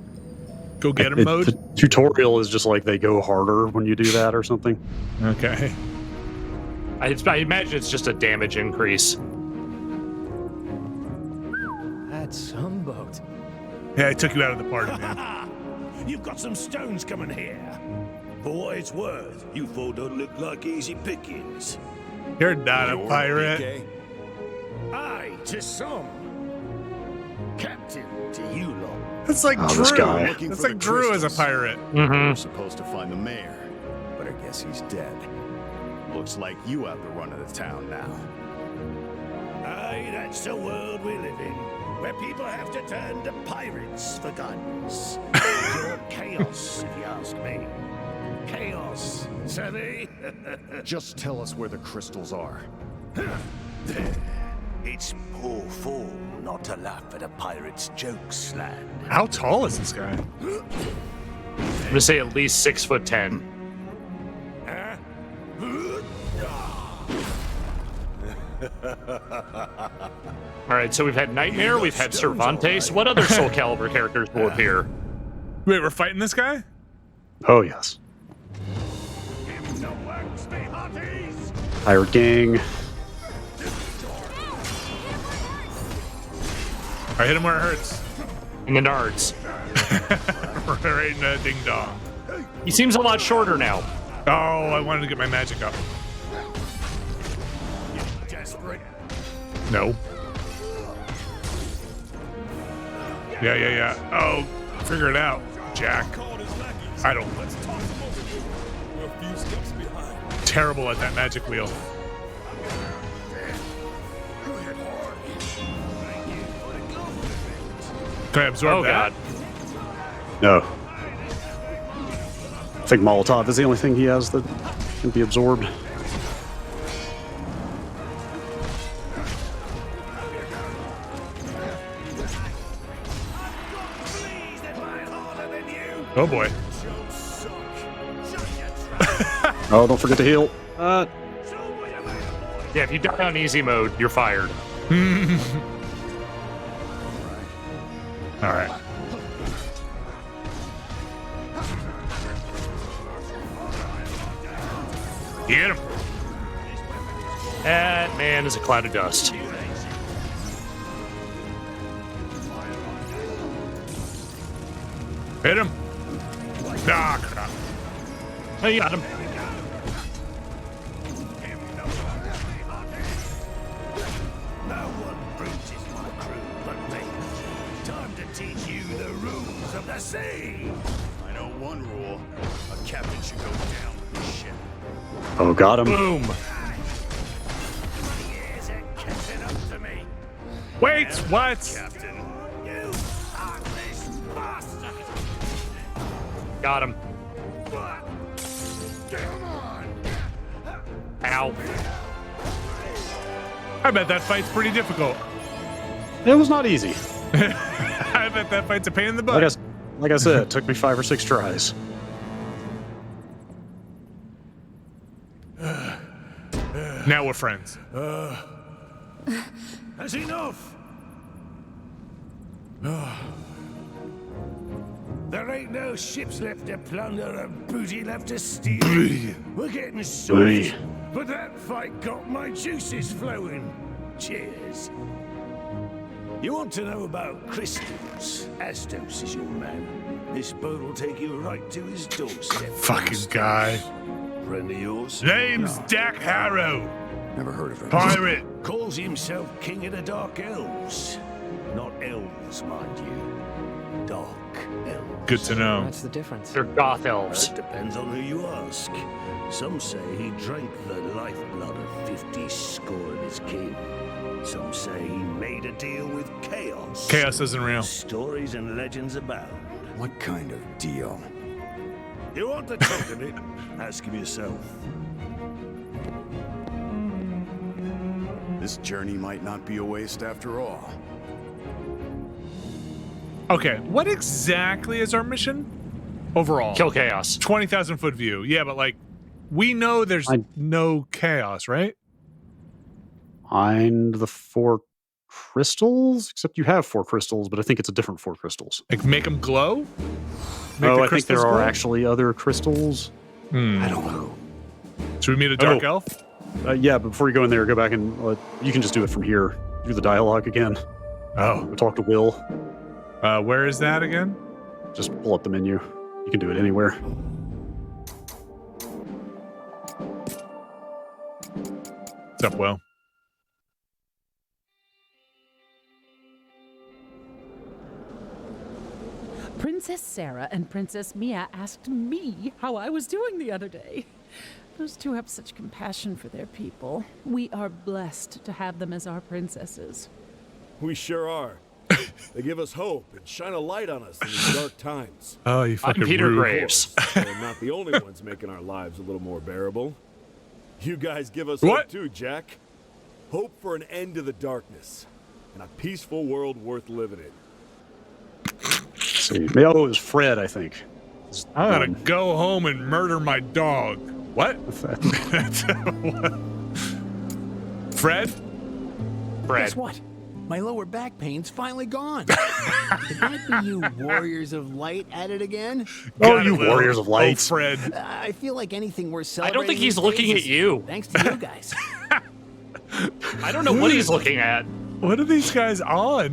go get 'em mode. The tutorial is just like they go harder when you do that or something. Okay. I imagine it's just a damage increase. That's some boat. Yeah, I took you out of the party, man. You've got some stones coming here. For what it's worth, you four don't look like easy pickings. You're not a pirate. Aye, to some. Captain to you lot. That's like Drew. That's like Drew as a pirate. We're supposed to find the mayor, but I guess he's dead. Looks like you have the run of the town now. Aye, that's the world we live in, where people have to turn to pirates for guidance. Pure chaos, if you ask me. Chaos, savvy? Just tell us where the crystals are. There. It's poor form not to laugh at a pirate's jokes, lad. How tall is this guy? I'm gonna say at least 6'10". All right, so we've had Nightmare, we've had Cervantes. What other Soul Calibur characters will appear? Wait, we're fighting this guy? Oh yes. Pirate gang. I hit him where it hurts. In the nards. Right in the ding dong. He seems a lot shorter now. Oh, I wanted to get my magic up. Desperate. No. Yeah. Oh, figure it out, Jack. I don't. We're a few steps behind. Terrible at that magic wheel. Can I absorb that? God. No. I think Molotov is the only thing he has that can be absorbed. Oh boy. Oh, don't forget to heal. Yeah, if you die on easy mode, you're fired. All right. Get him. That man is a cloud of dust. Hit him. Ah, crap. Oh, you got him. No one bruises my crew but me. Time to teach you the rules of the sea. I know one rule. A captain should go down with the ship. Oh, got him. Boom. Years of catching up to me. Wait, what? Captain, you heartless bastard. Got him. What? Come on. Ow. I bet that fight's pretty difficult. It was not easy. I bet that fight's a pain in the butt. Like I said, it took me 5 or 6 tries. Now we're friends. That's enough. There ain't no ships left to plunder and booty left to steal. We're getting soft, but that fight got my juices flowing. Cheers. You want to know about crystals? Astos is your man. This boat will take you right to his doorstep. Fucking guy. Friend of yours? Name's Dak Harrow. Never heard of him. Pirate. Calls himself King of the Dark Elves. Not elves, mind you. Dark elves. Good to know. What's the difference? They're goth elves. It depends on who you ask. Some say he drank the lifeblood of 50 score of his kin. Some say he made a deal with Chaos. Chaos isn't real. Stories and legends abound. What kind of deal? You want to talk of it? Ask him yourself. This journey might not be a waste after all. Okay, what exactly is our mission overall? Kill Chaos. 20,000 foot view. Yeah, but like, we know there's no chaos, right? Find the 4 crystals, except you have 4 crystals, but I think it's a different 4 crystals. Like make them glow? I think there are actually other crystals. I don't know. Should we meet a dark elf? Yeah, but before you go in there, go back and you can just do it from here. Do the dialogue again. Oh. Talk to Will. Where is that again? Just pull up the menu. You can do it anywhere. What's up, Will? Princess Sarah and Princess Mia asked me how I was doing the other day. Those two have such compassion for their people. We are blessed to have them as our princesses. We sure are. They give us hope and shine a light on us in these dark times. Oh, you fucking Peter rude. Graves. They're not the only ones making our lives a little more bearable. You guys give us hope too, Jack. Hope for an end to the darkness and a peaceful world worth living in. See, it was Fred, I think. I'm gonna go home and murder my dog. What? Fred? Guess what? My lower back pain's finally gone. Could that be you Warriors of Light at it again? Oh, you Warriors of Light. Oh, Fred. I feel like anything worth I celebrating. don't think he's these looking days at you. Thanks to you guys. I don't know what he's looking at. What are these guys on?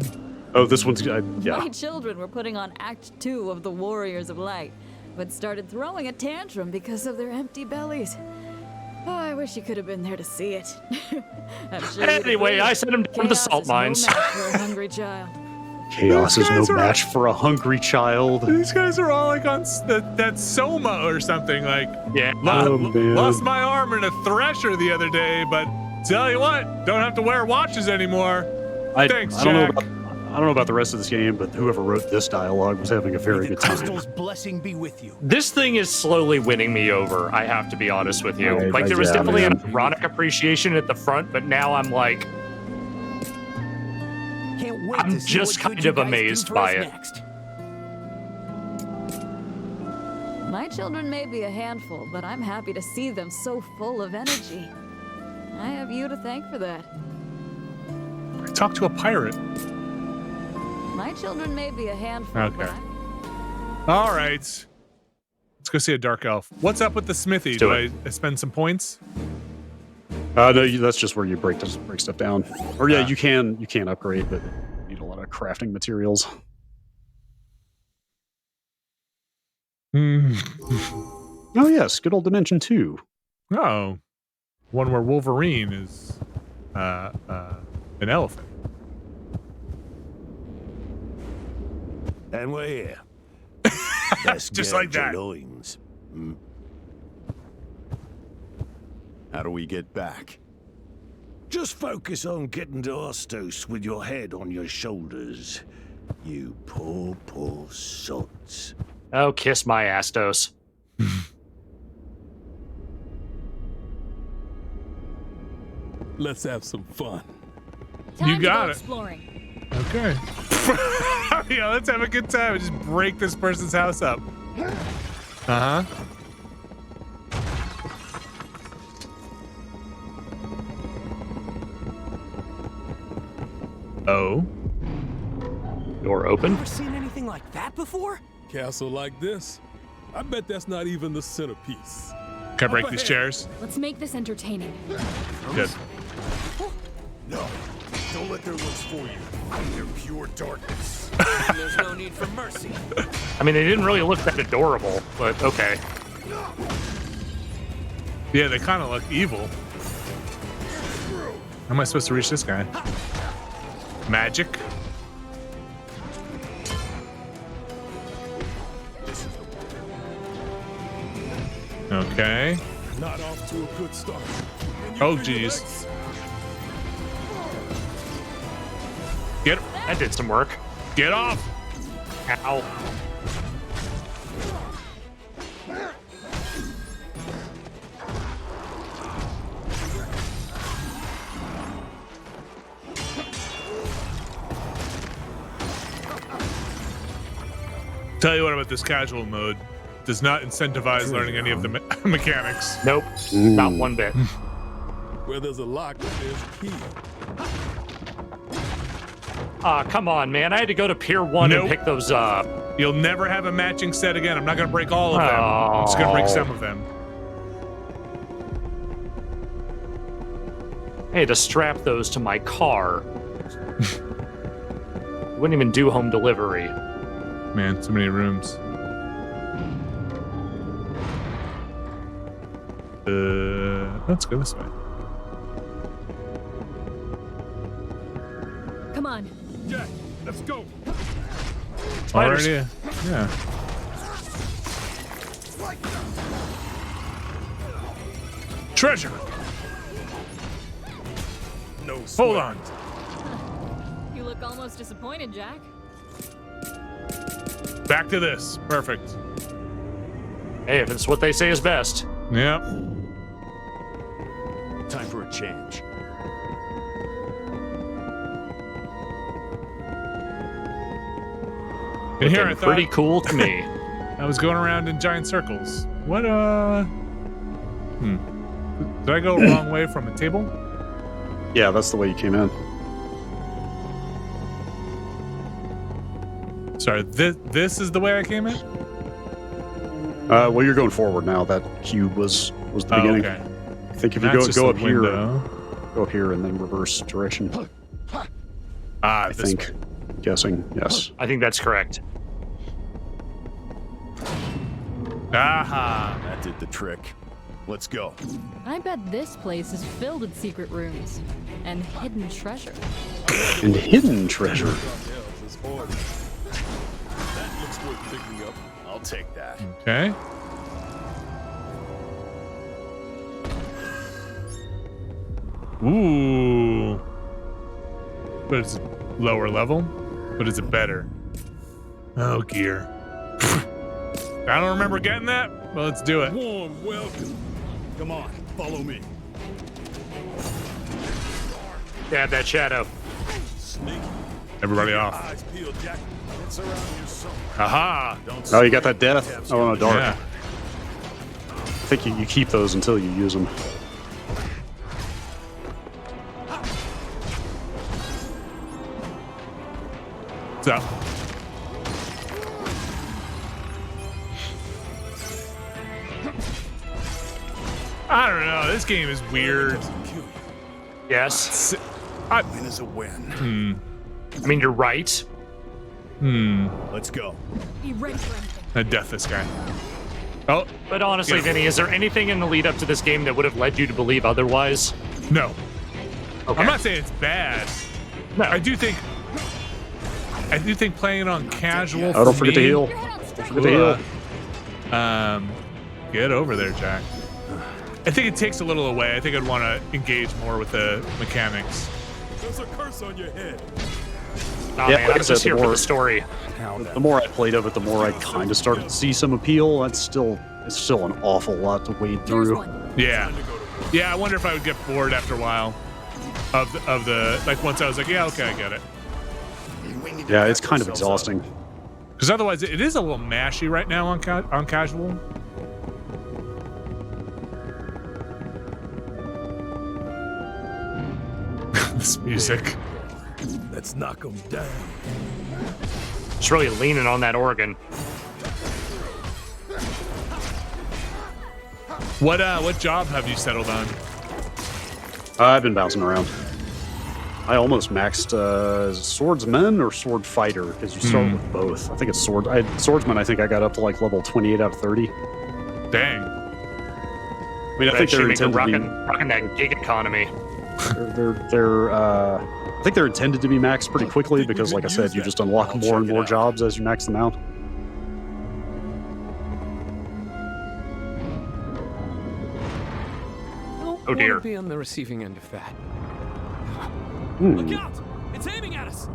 Oh, this one's yeah. My children were putting on Act 2 of the Warriors of Light, but started throwing a tantrum because of their empty bellies. Oh, I wish you could have been there to see it. I'm sure Anyway, I sent him down to the salt mines. No match for a hungry child. Chaos is no match for a hungry child. These guys are all like on that Soma or something. Like, yeah, lost my arm in a thresher the other day, but tell you what, don't have to wear watches anymore. Thanks, Jack. I don't know about the rest of this game, but whoever wrote this dialogue was having a very good time. Crystal's blessing be with you. This thing is slowly winning me over, I have to be honest with you. Like, there was definitely an ironic appreciation at the front, but now I'm like... Can't wait I'm to see just what kind good of you guys amazed do for by us it. next. My children may be a handful, but I'm happy to see them so full of energy. I have you to thank for that. Talk to a pirate. My children may be a handful, Okay. but All right. Let's go see a dark elf. What's up with the smithy? Do I spend some points? No, that's just where you break stuff down. Or yeah, you can upgrade, but you need a lot of crafting materials. Oh yes, good old Dimension 2. Oh, one where Wolverine is an elephant. And we're here. Let's Just get like that. your loins. How do we get back? Just focus on getting to Astos with your head on your shoulders. You poor, poor sots. Oh, kiss my Astos. Let's have some fun. You got it. Exploring. Okay. Yeah, let's have a good time and just break this person's house up. Uh-huh. Oh. Door open? Ever seen anything like that before? Castle like this? I bet that's not even the centerpiece. Can I break these chairs? Let's make this entertaining. Good. No, don't Don't let their looks fool you. They're pure darkness. There's no need for mercy. I mean, they didn't really look that adorable, but okay. Yeah, they kind of look evil. How am I supposed to reach this guy? Magic. Okay. Not off to a good start. Oh, geez. Get. That did some work. Get off. Ow. Tell you what about this casual mode. Does not incentivize learning any of the mechanics. Nope. Not one bit. Where there's a lock, there's a key. Come on, man. I had to go to Pier 1 and pick those up. You'll never have a matching set again. I'm not going to break all of them. I'm just going to break some of them. I had to strap those to my car. Wouldn't even do home delivery. Man, so many rooms. Let's go this way. Come on. Jack, let's go. Spiders. Already? Yeah. Treasure. No. Hold on. You look almost disappointed, Jack. Back to this. Perfect. Hey, if it's what they say is best. Yep. Time for a change. And here I thought pretty cool to me. I was going around in giant circles. What Did I go the wrong way from a table? Yeah, that's the way you came in. Sorry, this is the way I came in? Well, you're going forward now. That cube was the beginning. Okay. I think if you go up here, go up here and then reverse direction. I think. Way. Guessing, yes. I think that's correct. Aha! That did the trick. Let's go. I bet this place is filled with secret rooms and hidden treasure. And hidden treasure. That looks worth picking up. I'll take that. Okay. Ooh. But it's lower level. But is it better? Oh, gear. I don't remember getting that. Well, let's do it. Warm welcome. Come on, follow me. Dab that shadow. Sneaky. Everybody off. Eyes peeled, Jack. It's around you somewhere. Aha! Oh, you got that death? Oh, no, dark. Yeah. I think you keep those until you use them. What's up? I don't know. This game is weird. Yes. Win is a win. I mean, you're right. Let's go. Be ready for anything. I death this guy. Oh. But honestly, Vinny, is there anything in the lead up to this game that would have led you to believe otherwise? No. Okay. I'm not saying it's bad. No. I do think playing it on casual. Oh, don't forget to heal. Don't forget to heal. Get over there, Jack. I think it takes a little away. I think I'd want to engage more with the mechanics. There's a curse on your head. Oh, Yeah, man, like I'm I just said, here for the story. The more I played of it, the more I kind of started to see some appeal. It's still an awful lot to wade through. Yeah. Yeah, I wonder if I would get bored after a while of the like once I was like, yeah, okay, I get it. Yeah, it's kind of exhausting. Because otherwise, it is a little mashy right now on casual. This music. Let's knock them down. Just really leaning on that organ. What job have you settled on? I've been bouncing around. I almost maxed swordsman or sword fighter because you start with both. I think it's swordsman. I think I got up to like level 28 out of 30. Dang. I mean, I think they're intended to be rocking that gig economy. I think they're intended to be maxed pretty quickly because, like I said, you just unlock more and more jobs as you max them out. Oh dear. Be on the receiving end of that. Look out! It's aiming at us.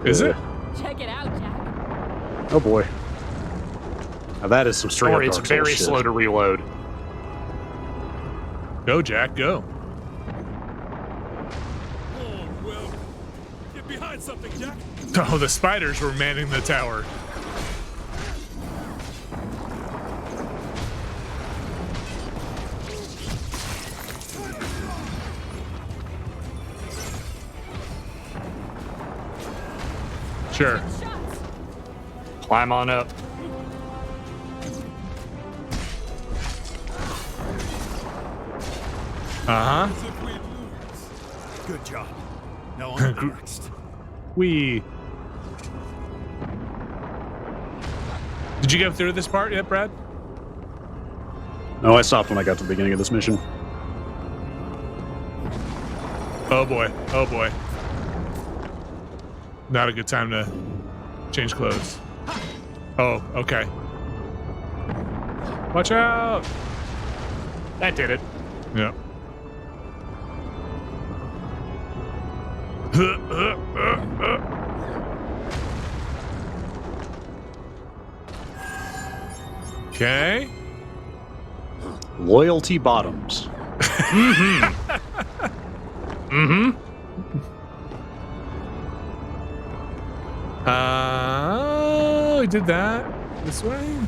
Is it? Check it out, Jack. Oh boy. Now that is some straight up Or it's Dark Souls very shit. slow to reload. Go, Jack, go. Oh, well, get behind something, Jack. Oh, the spiders were manning the tower. Sure. Climb on up. Uh-huh. Good job. Now on to the next. Did you get through this part yet, Brad? No, I stopped when I got to the beginning of this mission. Oh boy. Oh boy. Not a good time to change clothes. Oh, okay. Watch out! That did it. Yeah. Okay. Loyalty bottoms. We did that this way.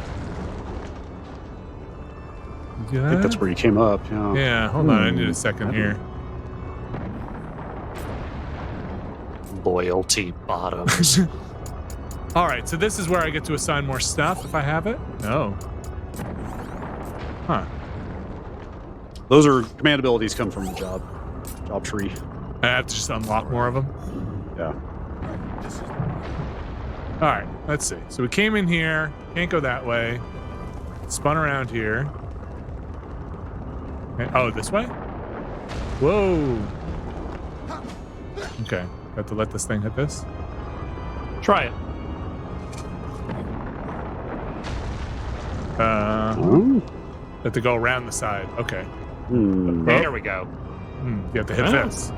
I think that's where you came up. Yeah. Yeah. Hold on. I need a second here. Loyalty bottoms. All right. So this is where I get to assign more stuff if I have it. No. Huh. Those are command abilities come from the job tree. I have to just unlock more of them. Yeah. All right, let's see. So we came in here, can't go that way. Spun around here. Okay. Oh, this way? Whoa. Okay, got to let this thing hit this. Try it. Have to go around the side. Okay. There we go. You have to hit this.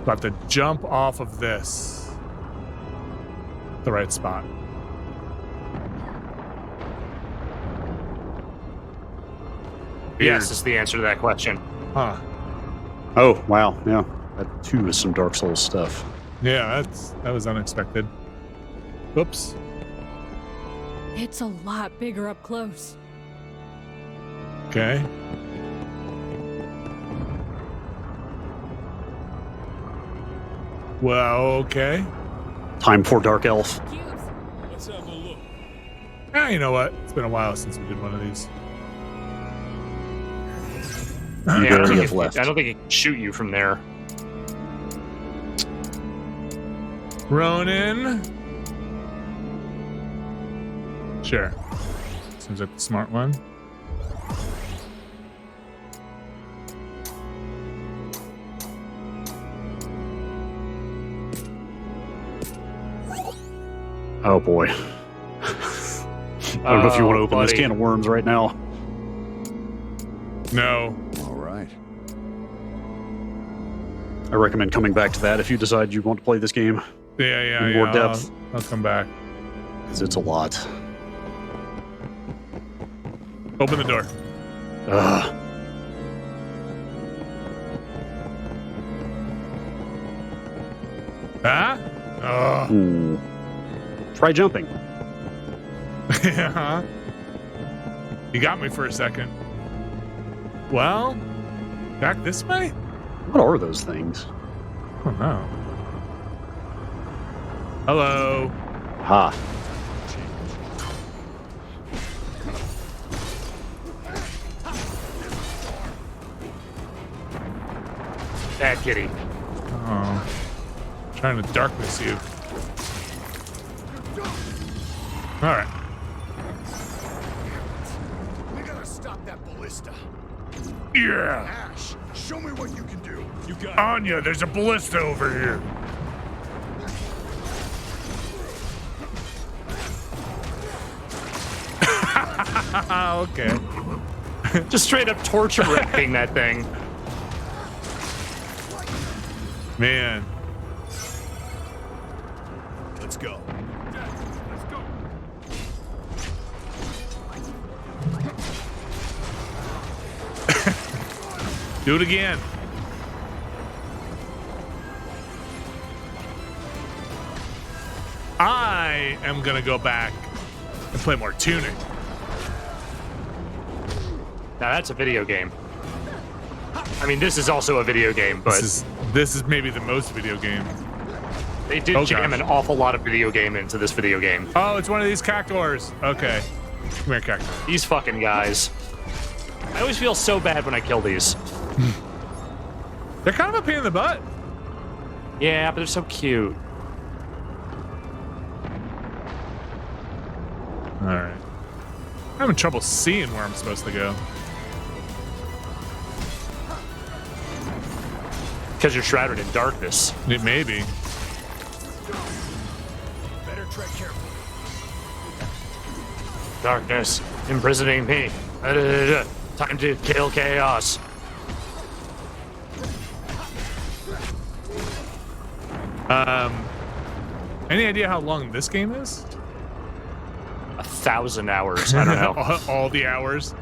Got to jump off of this. The right spot. Yes is the answer to that question. Huh. Oh, wow. Yeah. That too is some Dark Souls stuff. Yeah, that was unexpected. Oops. It's a lot bigger up close. Okay. Well, okay. Time for Dark Elf. Let's have a look. You know what? It's been a while since we did one of these. Yeah, You barely have left. I don't think it can shoot you from there. Ronin. Sure. Seems like the smart one. Oh boy. I don't know if you want to open this can of worms right now. No. All right. I recommend coming back to that if you decide you want to play this game. Yeah. In more depth. I'll come back. Because it's a lot. Open the door. Huh? Try jumping. Yeah. You got me for a second. Well, back this way? What are those things? Oh no. Hello. Ha. Bad kitty. Oh. Trying to darkness you. Alright. We gotta stop that ballista. Yeah. Ash, show me what you can do. You got Anya, there's a ballista over here. Okay. Just straight up torture wrecking that thing. Man. Let's go. Let's go. Do it again. I am gonna go back and play more Tunic. Now that's a video game. I mean, this is also a video game, but this is maybe the most video game. They did jam an awful lot of video game into this video game. Oh, it's one of these cactuars. Okay. Come here, cactuar. These fucking guys. I always feel so bad when I kill these. They're kind of a pain in the butt. Yeah, but they're so cute. All right. I'm having trouble seeing where I'm supposed to go. Because you're shrouded in darkness. It may be. Better tread carefully. Darkness imprisoning me. Time to kill chaos. Any idea how long this game is? 1,000 hours. I don't know. all the hours.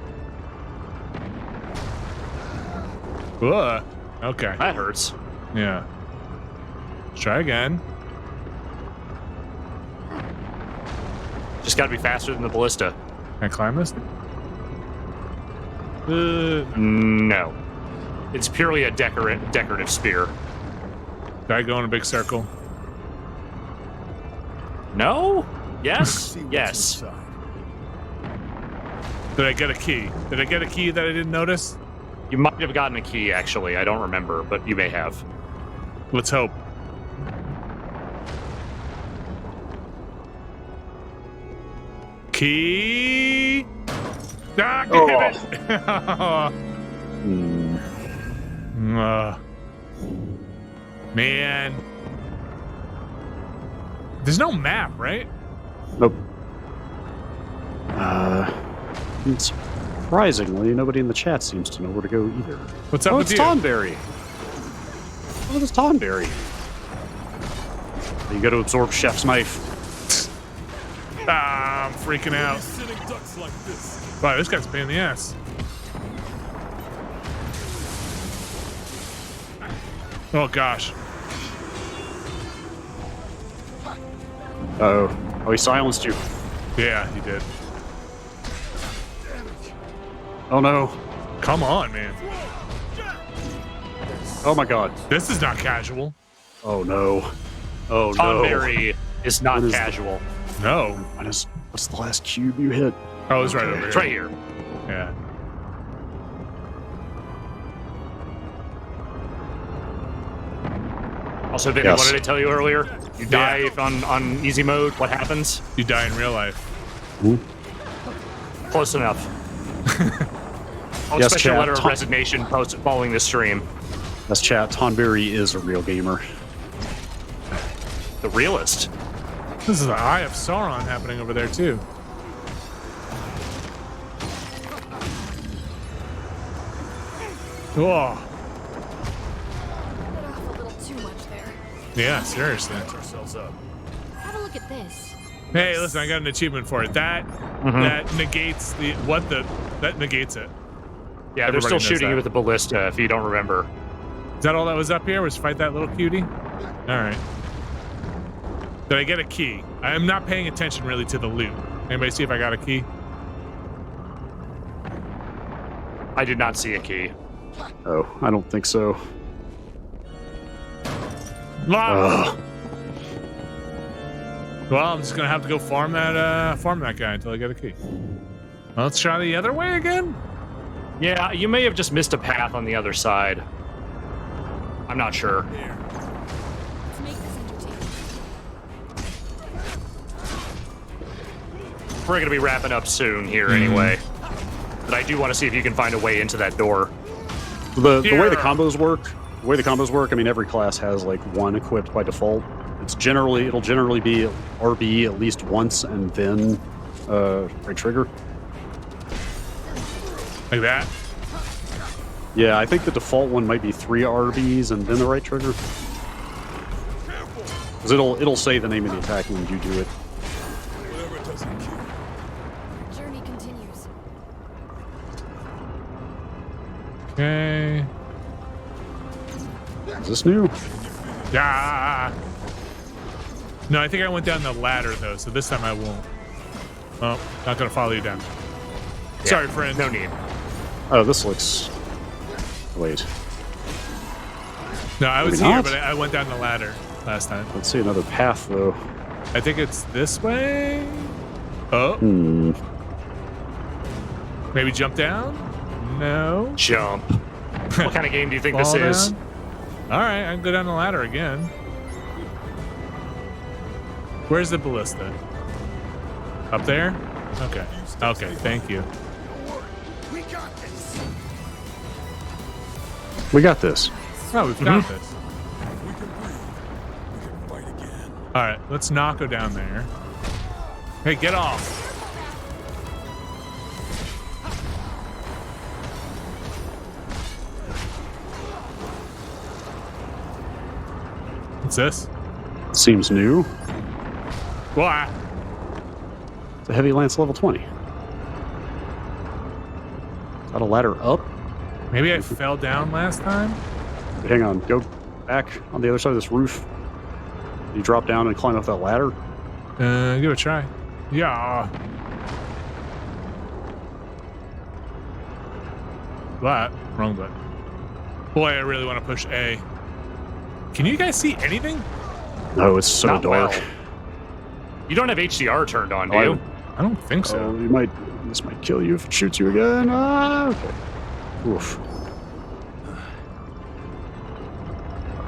Ugh. Okay. That hurts. Yeah. Let's try again. Just gotta be faster than the ballista. Can I climb this? No. It's purely a decorative spear. Did I go in a big circle? No? Yes? Yes. Did I get a key? Did I get a key that I didn't notice? You might have gotten a key, actually. I don't remember, but you may have. Let's hope. Key. Ah, damn it. Man. There's no map, right? Nope. Surprisingly, nobody in the chat seems to know where to go either. What's up with it's you? Tonberry. Oh, it's Tonberry. You got to absorb Chef's knife. Ah, I'm freaking out. Wow, this guy's a pain in the ass. Oh gosh. Oh, he silenced you. Yeah, he did. Oh no. Come on, man. Oh my god. This is not casual. Oh no. Oh no. Tonberry is not casual. No. What's the last cube you hit? Oh, it's right over here. It's right here. Yeah. Also, Vinny, what did I tell you earlier? You die on easy mode, what happens? You die in real life. Ooh. Close enough. Yes, special chat. letter of resignation post following this stream. Yes, chat. Tonberry is a real gamer. The realist. This is the Eye of Sauron happening over there too. Oh. Bit off a little too much there. Yeah, seriously. Have a look at this. Hey, listen, I got an achievement for it. That negates the that negates it. Yeah, Everybody they're still knows shooting that. you with the ballista, if you don't remember. Is that all that was up here? Was fight that little cutie? All right. Did I get a key? I'm not paying attention really to the loot. Anybody see if I got a key? I did not see a key. Oh, I don't think so. Well, I'm just gonna have to go farm that guy until I get a key. Well, let's try the other way again. Yeah, you may have just missed a path on the other side. I'm not sure. Let's make this entertaining. We're going to be wrapping up soon here anyway. But I do want to see if you can find a way into that door. The way the combos work, I mean, every class has like one equipped by default. It'll generally be RB at least once and then right trigger. Like that? Yeah, I think the default one might be 3 RBs and then the right trigger. Because it'll say the name of the attack when you do it. Journey continues. Okay. Is this new? Yeah. No, I think I went down the ladder though, so this time I won't. Oh, not gonna follow you down. Yeah, Sorry, friend. No need. Oh, this looks. Wait. No, I was Maybe here, not? but I went down the ladder last time. Let's see another path though. I think it's this way. Oh. Maybe jump down? No. Jump. What kind of game do you think this Fall is? down? All right, I can go down the ladder again. Where's the ballista? Up there? Okay. Okay, thank you. We got this. Oh, we've got this. All right, let's not go down there. Hey, get off. What's this? Seems new. Why? It's a heavy lance level 20. Is that a ladder up? Maybe I fell down last time? Hang on, go back on the other side of this roof. You drop down and climb up that ladder. Give it a try. Yeah. What? Wrong button. Boy, I really want to push A. Can you guys see anything? No, it's so Not dark. well. You don't have HDR turned on, do you? I don't think so. This might kill you if it shoots you again. Ah, okay. Oof.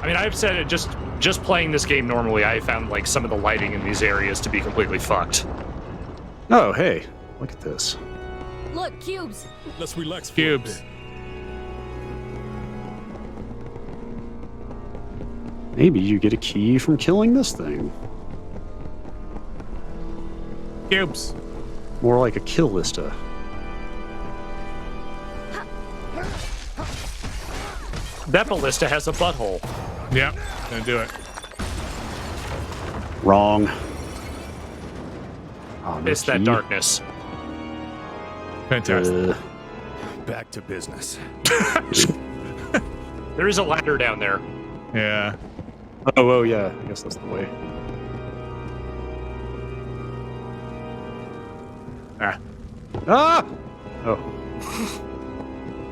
I mean, I've said it just playing this game normally, I found like some of the lighting in these areas to be completely fucked. Oh, hey, look at this. Look, cubes. Let's relax. Cubes. Maybe you get a key from killing this thing. Cubes. More like a kill lista. That ballista has a butthole. Yep, gonna do it. Wrong. Oh, no It's that key. darkness. Fantastic. Back to business. There is a ladder down there. Yeah. Oh, yeah. I guess that's the way. Ah. Ah! Oh.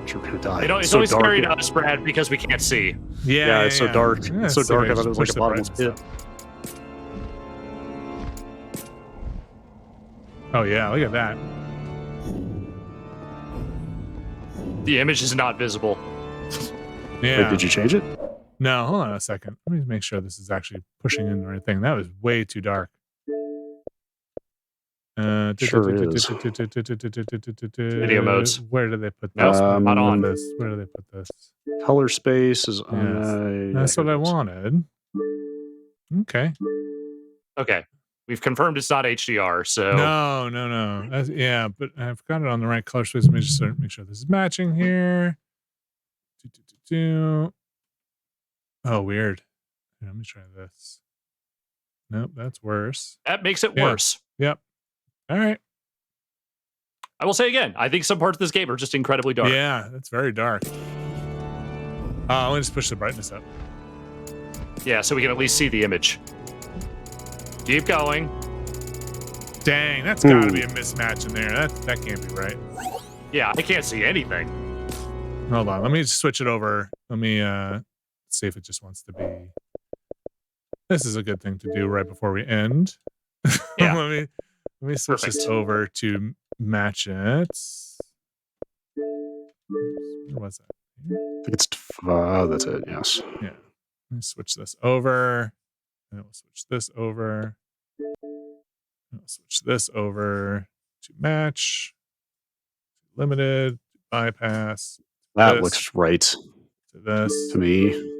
You're gonna die. You know, it's so only dark. scary to us, Brad, because we can't see. Yeah, it's so dark. Yeah, It's so dark. I just thought it was like push a the bottomless brightness pit. up. Oh yeah, look at that. The image is not visible. Yeah. Wait, did you change it? No, hold on a second. Let me make sure this is actually pushing in the right thing. That was way too dark. Sure is. Video modes. Where did they put Nope, this? not on. Where do they put this? Color space is That's what I wanted. Okay. Okay. We've confirmed it's not HDR, so... No. Yeah, but I've got it on the right color space. Let me just make sure this is matching here. Oh, weird. Here, let me try this. Nope, that's worse. That makes it Yeah. worse. Yep. All right. I will say again, I think some parts of this game are just incredibly dark. Yeah, that's very dark. I'm going to just push the brightness up. Yeah, so we can at least see the image. Keep going. Dang, that's got to be a mismatch in there. That can't be right. Yeah, I can't see anything. Hold on. Let me just switch it over. Let me see if it just wants to be. This is a good thing to do right before we end. Yeah. let me switch this Perfect. over to match it. Oops, where was that? I think it's That's it. Yes. Yeah. Let me switch this over. And we'll switch this over. And we'll switch this over to match. Limited. Bypass. That this, looks right to this. to me.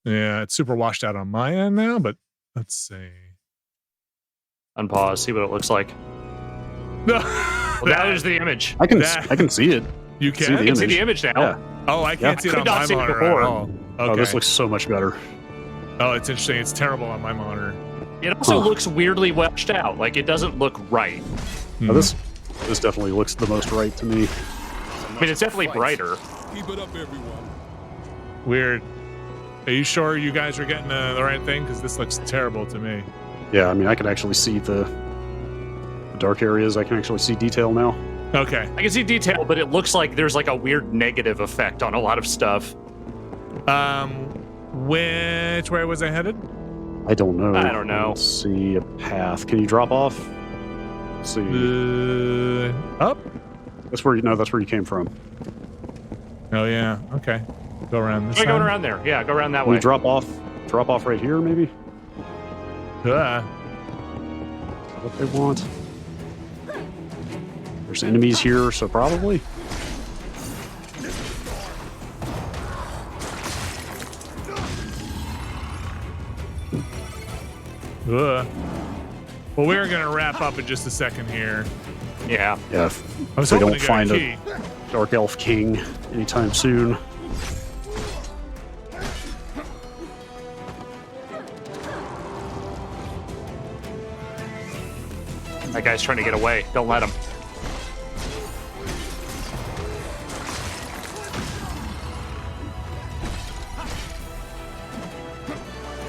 Yeah, it's super washed out on my end now, but let's see. Unpause, see what it looks like. Well, that is the image. I can see it. You can? See the I can see the image now. Yeah. Oh, I can't see it on my monitor before. at all. Okay. Oh, this looks so much better. Oh, it's interesting. It's terrible on my monitor. It also looks weirdly washed out. Like, it doesn't look right. Oh, this definitely looks the most right to me. I mean, it's definitely brighter. Keep it up, everyone. Weird. Are you sure you guys are getting the right thing? Because this looks terrible to me. Yeah, I mean, I can actually see the dark areas. I can actually see detail now. Okay. I can see detail, but it looks like there's like a weird negative effect on a lot of stuff. Which way was I headed? I don't know. I don't know. Let's see a path. Can you drop off? Let's see. Up? That's where you came from. Oh yeah. Okay. Go around this. Going around there. Yeah, go around that Can way. we drop off right here, maybe? What they want. There's enemies here, so probably. Well, we're gonna wrap up in just a second here. Yeah. Yeah. I was If we hoping don't to get find a a key. Dark Elf King anytime soon. That guy's trying to get away. Don't let him.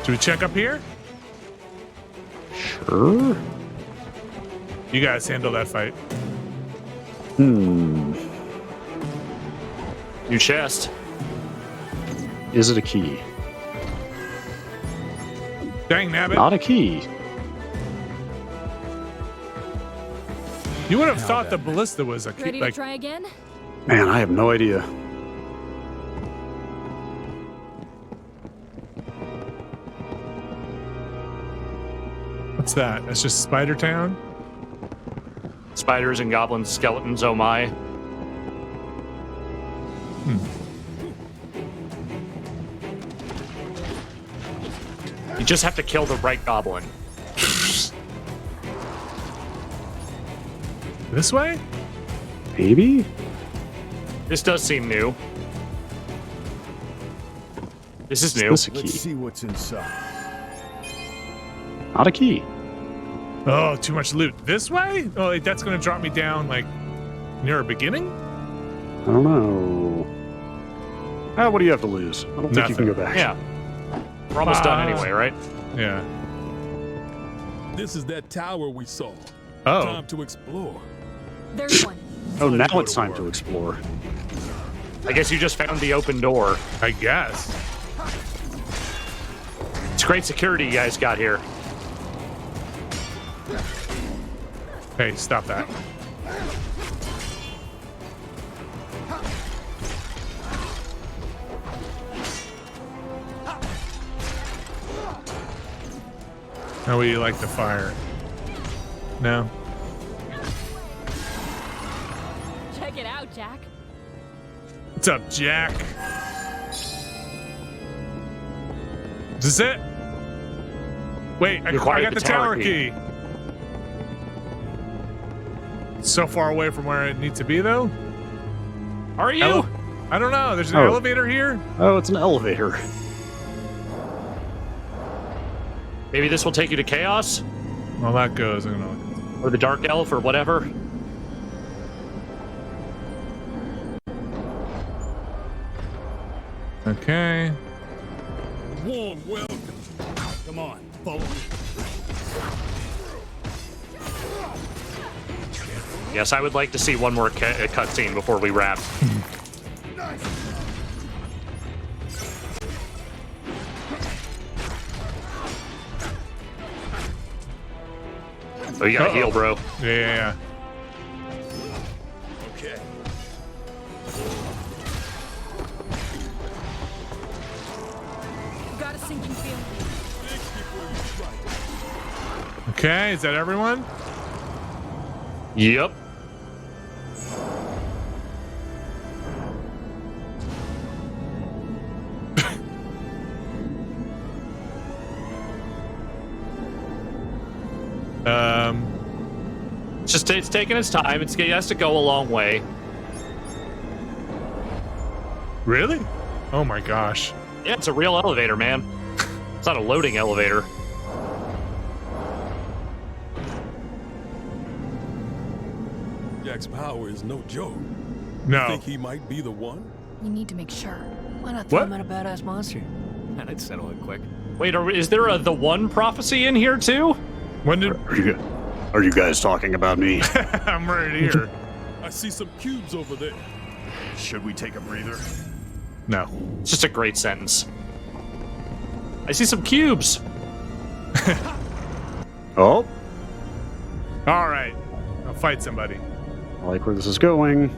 Should we check up here? Sure. You guys handle that fight. Hmm. New chest. Is it a key? Dang nabbit. Not a key. You would have thought the ballista was a key. Ready to try again? Man, I have no idea. What's that? That's just Spider Town? Spiders and goblins, skeletons, oh my. You just have to kill the right goblin. This way? Maybe? This does seem new. This is new. This a key? Let's see what's inside. Not a key. Oh, too much loot. This way? Oh, wait, that's going to drop me down, like, near a beginning? I don't know. What do you have to lose? I don't think you can go back. Yeah. We're almost done anyway, right? Yeah. This is that tower we saw. Oh. Time to explore. There's one. Oh, now it's time to explore. I guess you just found the open door. I guess. It's great security you guys got here. Hey, stop that. How would you like to fire? No? Check it out, Jack. What's up, Jack? Is this it? Wait, I got the tower key. So far away from where I need to be, though. Are you? I don't know. There's an Oh. elevator here. Oh, it's an elevator. Maybe this will take you to Chaos? Well, that goes. I'm gonna... Or the Dark Elf, or whatever. Okay. Warm welcome. Come on, follow me. Yes, I would like to see one more cutscene before we wrap. Oh, you gotta heal, bro. Yeah. Okay. sinking feeling. Okay, is that everyone? Yep. It's taking its time. It has to go a long way. Really? Oh my gosh. Yeah, it's a real elevator, man. It's not a loading elevator. Jack's power is no joke. No. You think he might be the one? You need to make sure. Why not throw throw him at a badass monster? That'd settle it quick. Wait, is there a the one prophecy in here too? When did? Are you guys talking about me? I'm right here. I see some cubes over there. Should we take a breather? No. It's just a great sentence. I see some cubes. Oh. All right. I'll fight somebody. I like where this is going.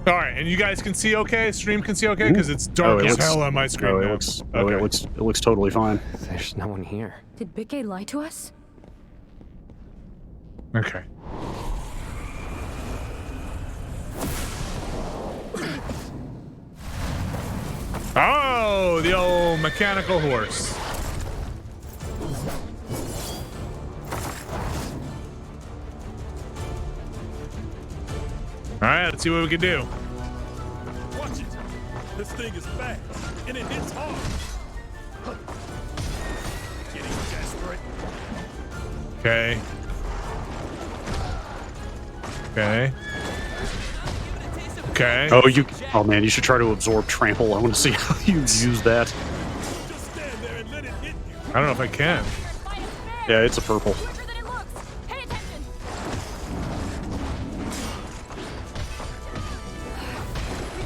All right, and you guys can see okay? Stream can see okay? Because it's dark as hell on my screen now. It looks totally fine. There's no one here. Did Bikke lie to us? Okay. Oh, the old mechanical horse. All right, let's see what we can do. Watch it. This thing is fast, and it hits hard. Getting desperate. Okay. Okay. Okay. Oh man, you should try to absorb trample. I want to see how you use that. I don't know if I can. Yeah, it's a purple. We've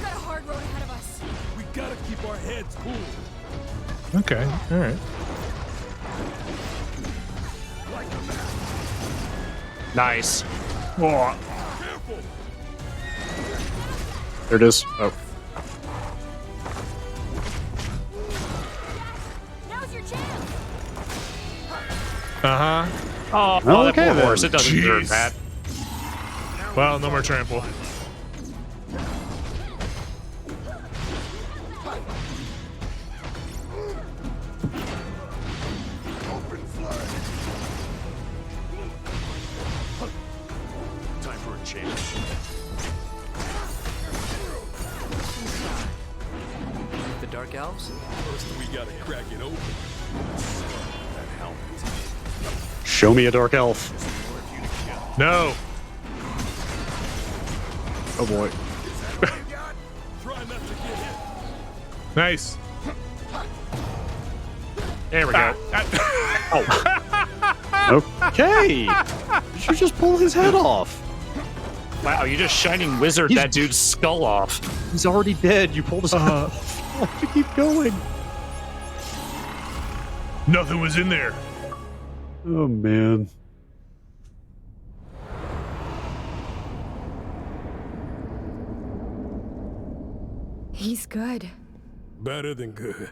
got a hard road ahead of us. We gotta keep our heads cool. Okay. All right. Nice. Oh. There it is. Oh. Now's your chance. Uh-huh. Oh, Well, that okay, poor then. horse. It doesn't deserve Jeez. that. Well, no more trample. Time for a change. The Dark Elves? First, we gotta crack it open. That helmet. Show me a dark elf. No. Oh boy. Try not to get hit. Nice. There we go. Okay. You should just pull his head off. Wow, you just shining wizard that dude's skull off. He's already dead. You pulled his head off. Why do you keep going? Nothing was in there. Oh man. He's good. Better than good.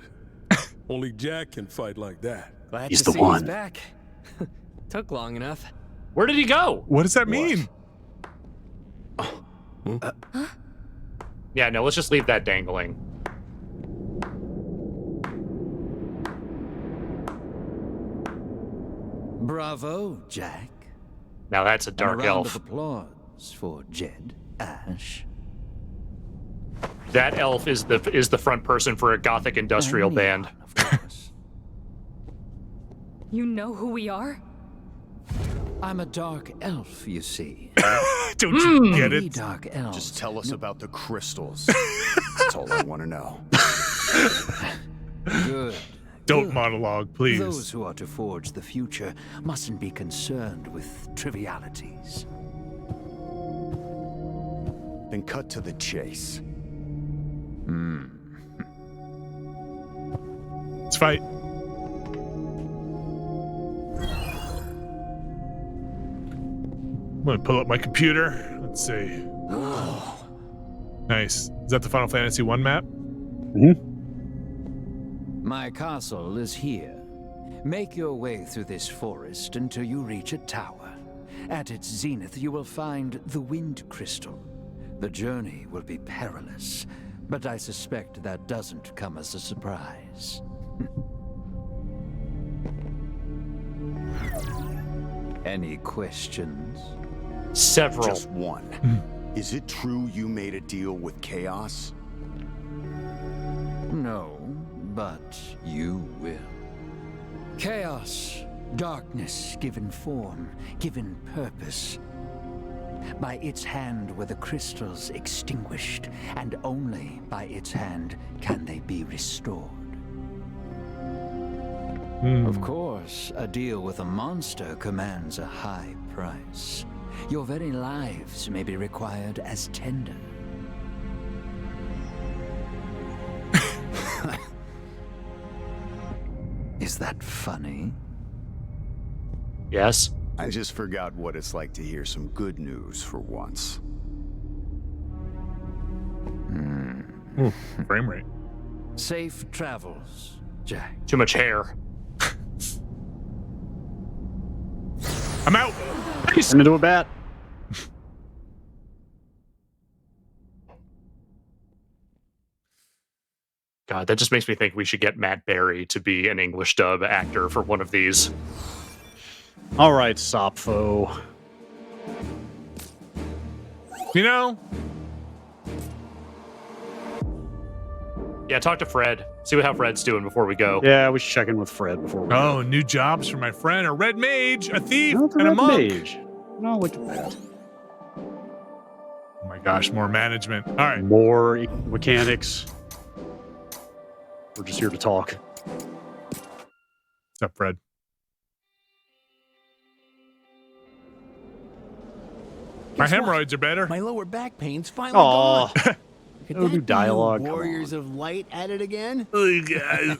Only Jack can fight like that. Glad He's to the see one. He's back. Took long enough. Where did he go? What does that mean? Yeah, no, let's just leave that dangling. Bravo, Jack. Now that's a And dark a round elf. of applause for Jed Ash. That elf is the front person for a gothic industrial band. You know who we are? I'm a dark elf, you see. Don't you get Only it? dark elves. Just tell us about the crystals. That's all I want to know. Good. Don't Good. monologue, please. Those who are to forge the future mustn't be concerned with trivialities. Then cut to the chase. Let's fight. I'm gonna pull up my computer. Let's see. Nice. Is that the Final Fantasy 1 map? Mm-hmm. My castle is here. Make your way through this forest until you reach a tower. At its zenith, you will find the Wind Crystal. The journey will be perilous, but I suspect that doesn't come as a surprise. Any questions? Several. Just one. Is it true you made a deal with Chaos? No, but you will. Chaos, darkness given form, given purpose. By its hand were the crystals extinguished, and only by its hand can they be restored. Of course, a deal with a monster commands a high price. Your very lives may be required as tender. Is that funny? Yes. I just forgot what it's like to hear some good news for once. Frame rate. Safe travels, Jack. Too much hair. I'm out. Turn into a bat. God, that just makes me think we should get Matt Berry to be an English dub actor for one of these. All right, SOPFFO. You know? Yeah, talk to Fred. See how Fred's doing before we go. Yeah, we should check in with Fred before we Oh, new jobs for my friend. A red mage, a thief, go. and a monk. Mage. No, look at that. Oh my gosh, more management. All right. More mechanics. We're just here to talk. What's up, Fred? My hemorrhoids are better. My lower back pain's finally Aw. gone. Could No that new be dialogue, you come Warriors of Light at it again? Oh, you guys.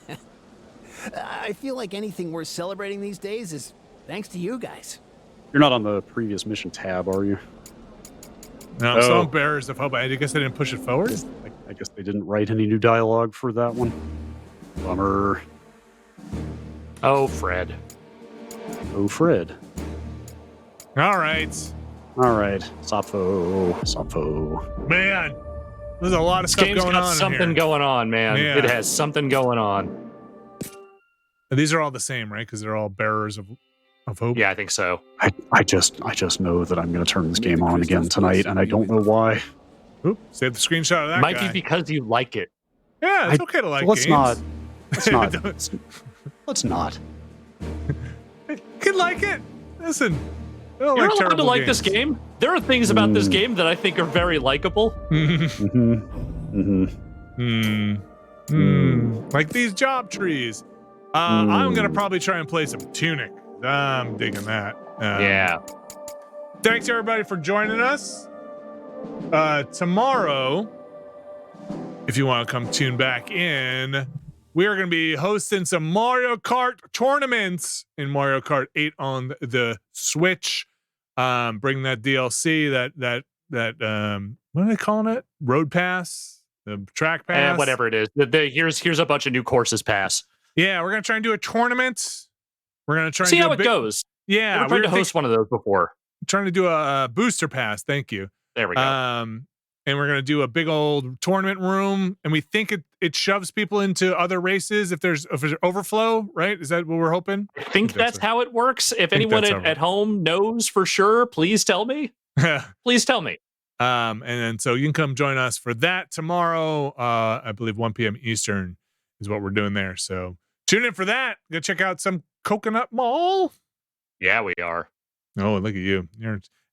I feel like anything worth celebrating these days is thanks to you guys. You're not on the previous mission tab, are you? No, some bearers of hope. I guess I didn't push it forward. I guess they didn't write any new dialogue for that one. Bummer. Oh, Fred. Oh, Fred. All right. All right. SOPFFO. SOPFFO. Man, there's a lot of This stuff game's going got on in something here. going on, man. Yeah. It has something going on. And these are all the same, right? Because they're all bearers of hope. Yeah, I think so. I just know that I'm going to turn this game on again tonight, and I don't know why. Oop, save the screenshot of that Might guy. be because you like it. Yeah, it's okay to like let's games. Let's not. Let's not. You can like it. Listen. I don't You're like allowed to terrible like games. this game. There are things about this game that I think are very likable. Like these job trees. I'm going to probably try and play some Tunic. I'm digging that. Yeah. Thanks, everybody, for joining us. Tomorrow, if you want to come tune back in, we are going to be hosting some Mario Kart tournaments in Mario Kart 8 on the Switch. Bring that DLC, that what are they calling it? Road Pass? The track pass? Whatever it is. Here's a bunch of new courses pass. Yeah, we're going to try and do a tournament. We're going to try and See do how a it big, goes. Yeah. We've tried to host one of those before. Trying to do a booster pass. Thank you. There we go. And we're going to do a big old tournament room, and we think it shoves people into other races if there's overflow, right? Is that what we're hoping? I think that's how it works. If anyone at home knows for sure, please tell me. Please tell me. And then so you can come join us for that tomorrow. I believe 1 p.m. Eastern is what we're doing there. So tune in for that. Go check out some Coconut Mall. Yeah, we are. Oh, look at you.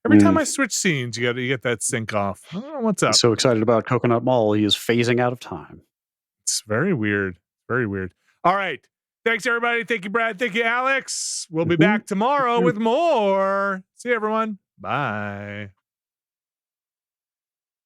Every time I switch scenes, you get that sync off. I don't know what's up. He's so excited about Coconut Mall, he is phasing out of time. It's very weird. Very weird. All right. Thanks, everybody. Thank you, Brad. Thank you, Alex. We'll be back tomorrow with more. See you, everyone. Bye.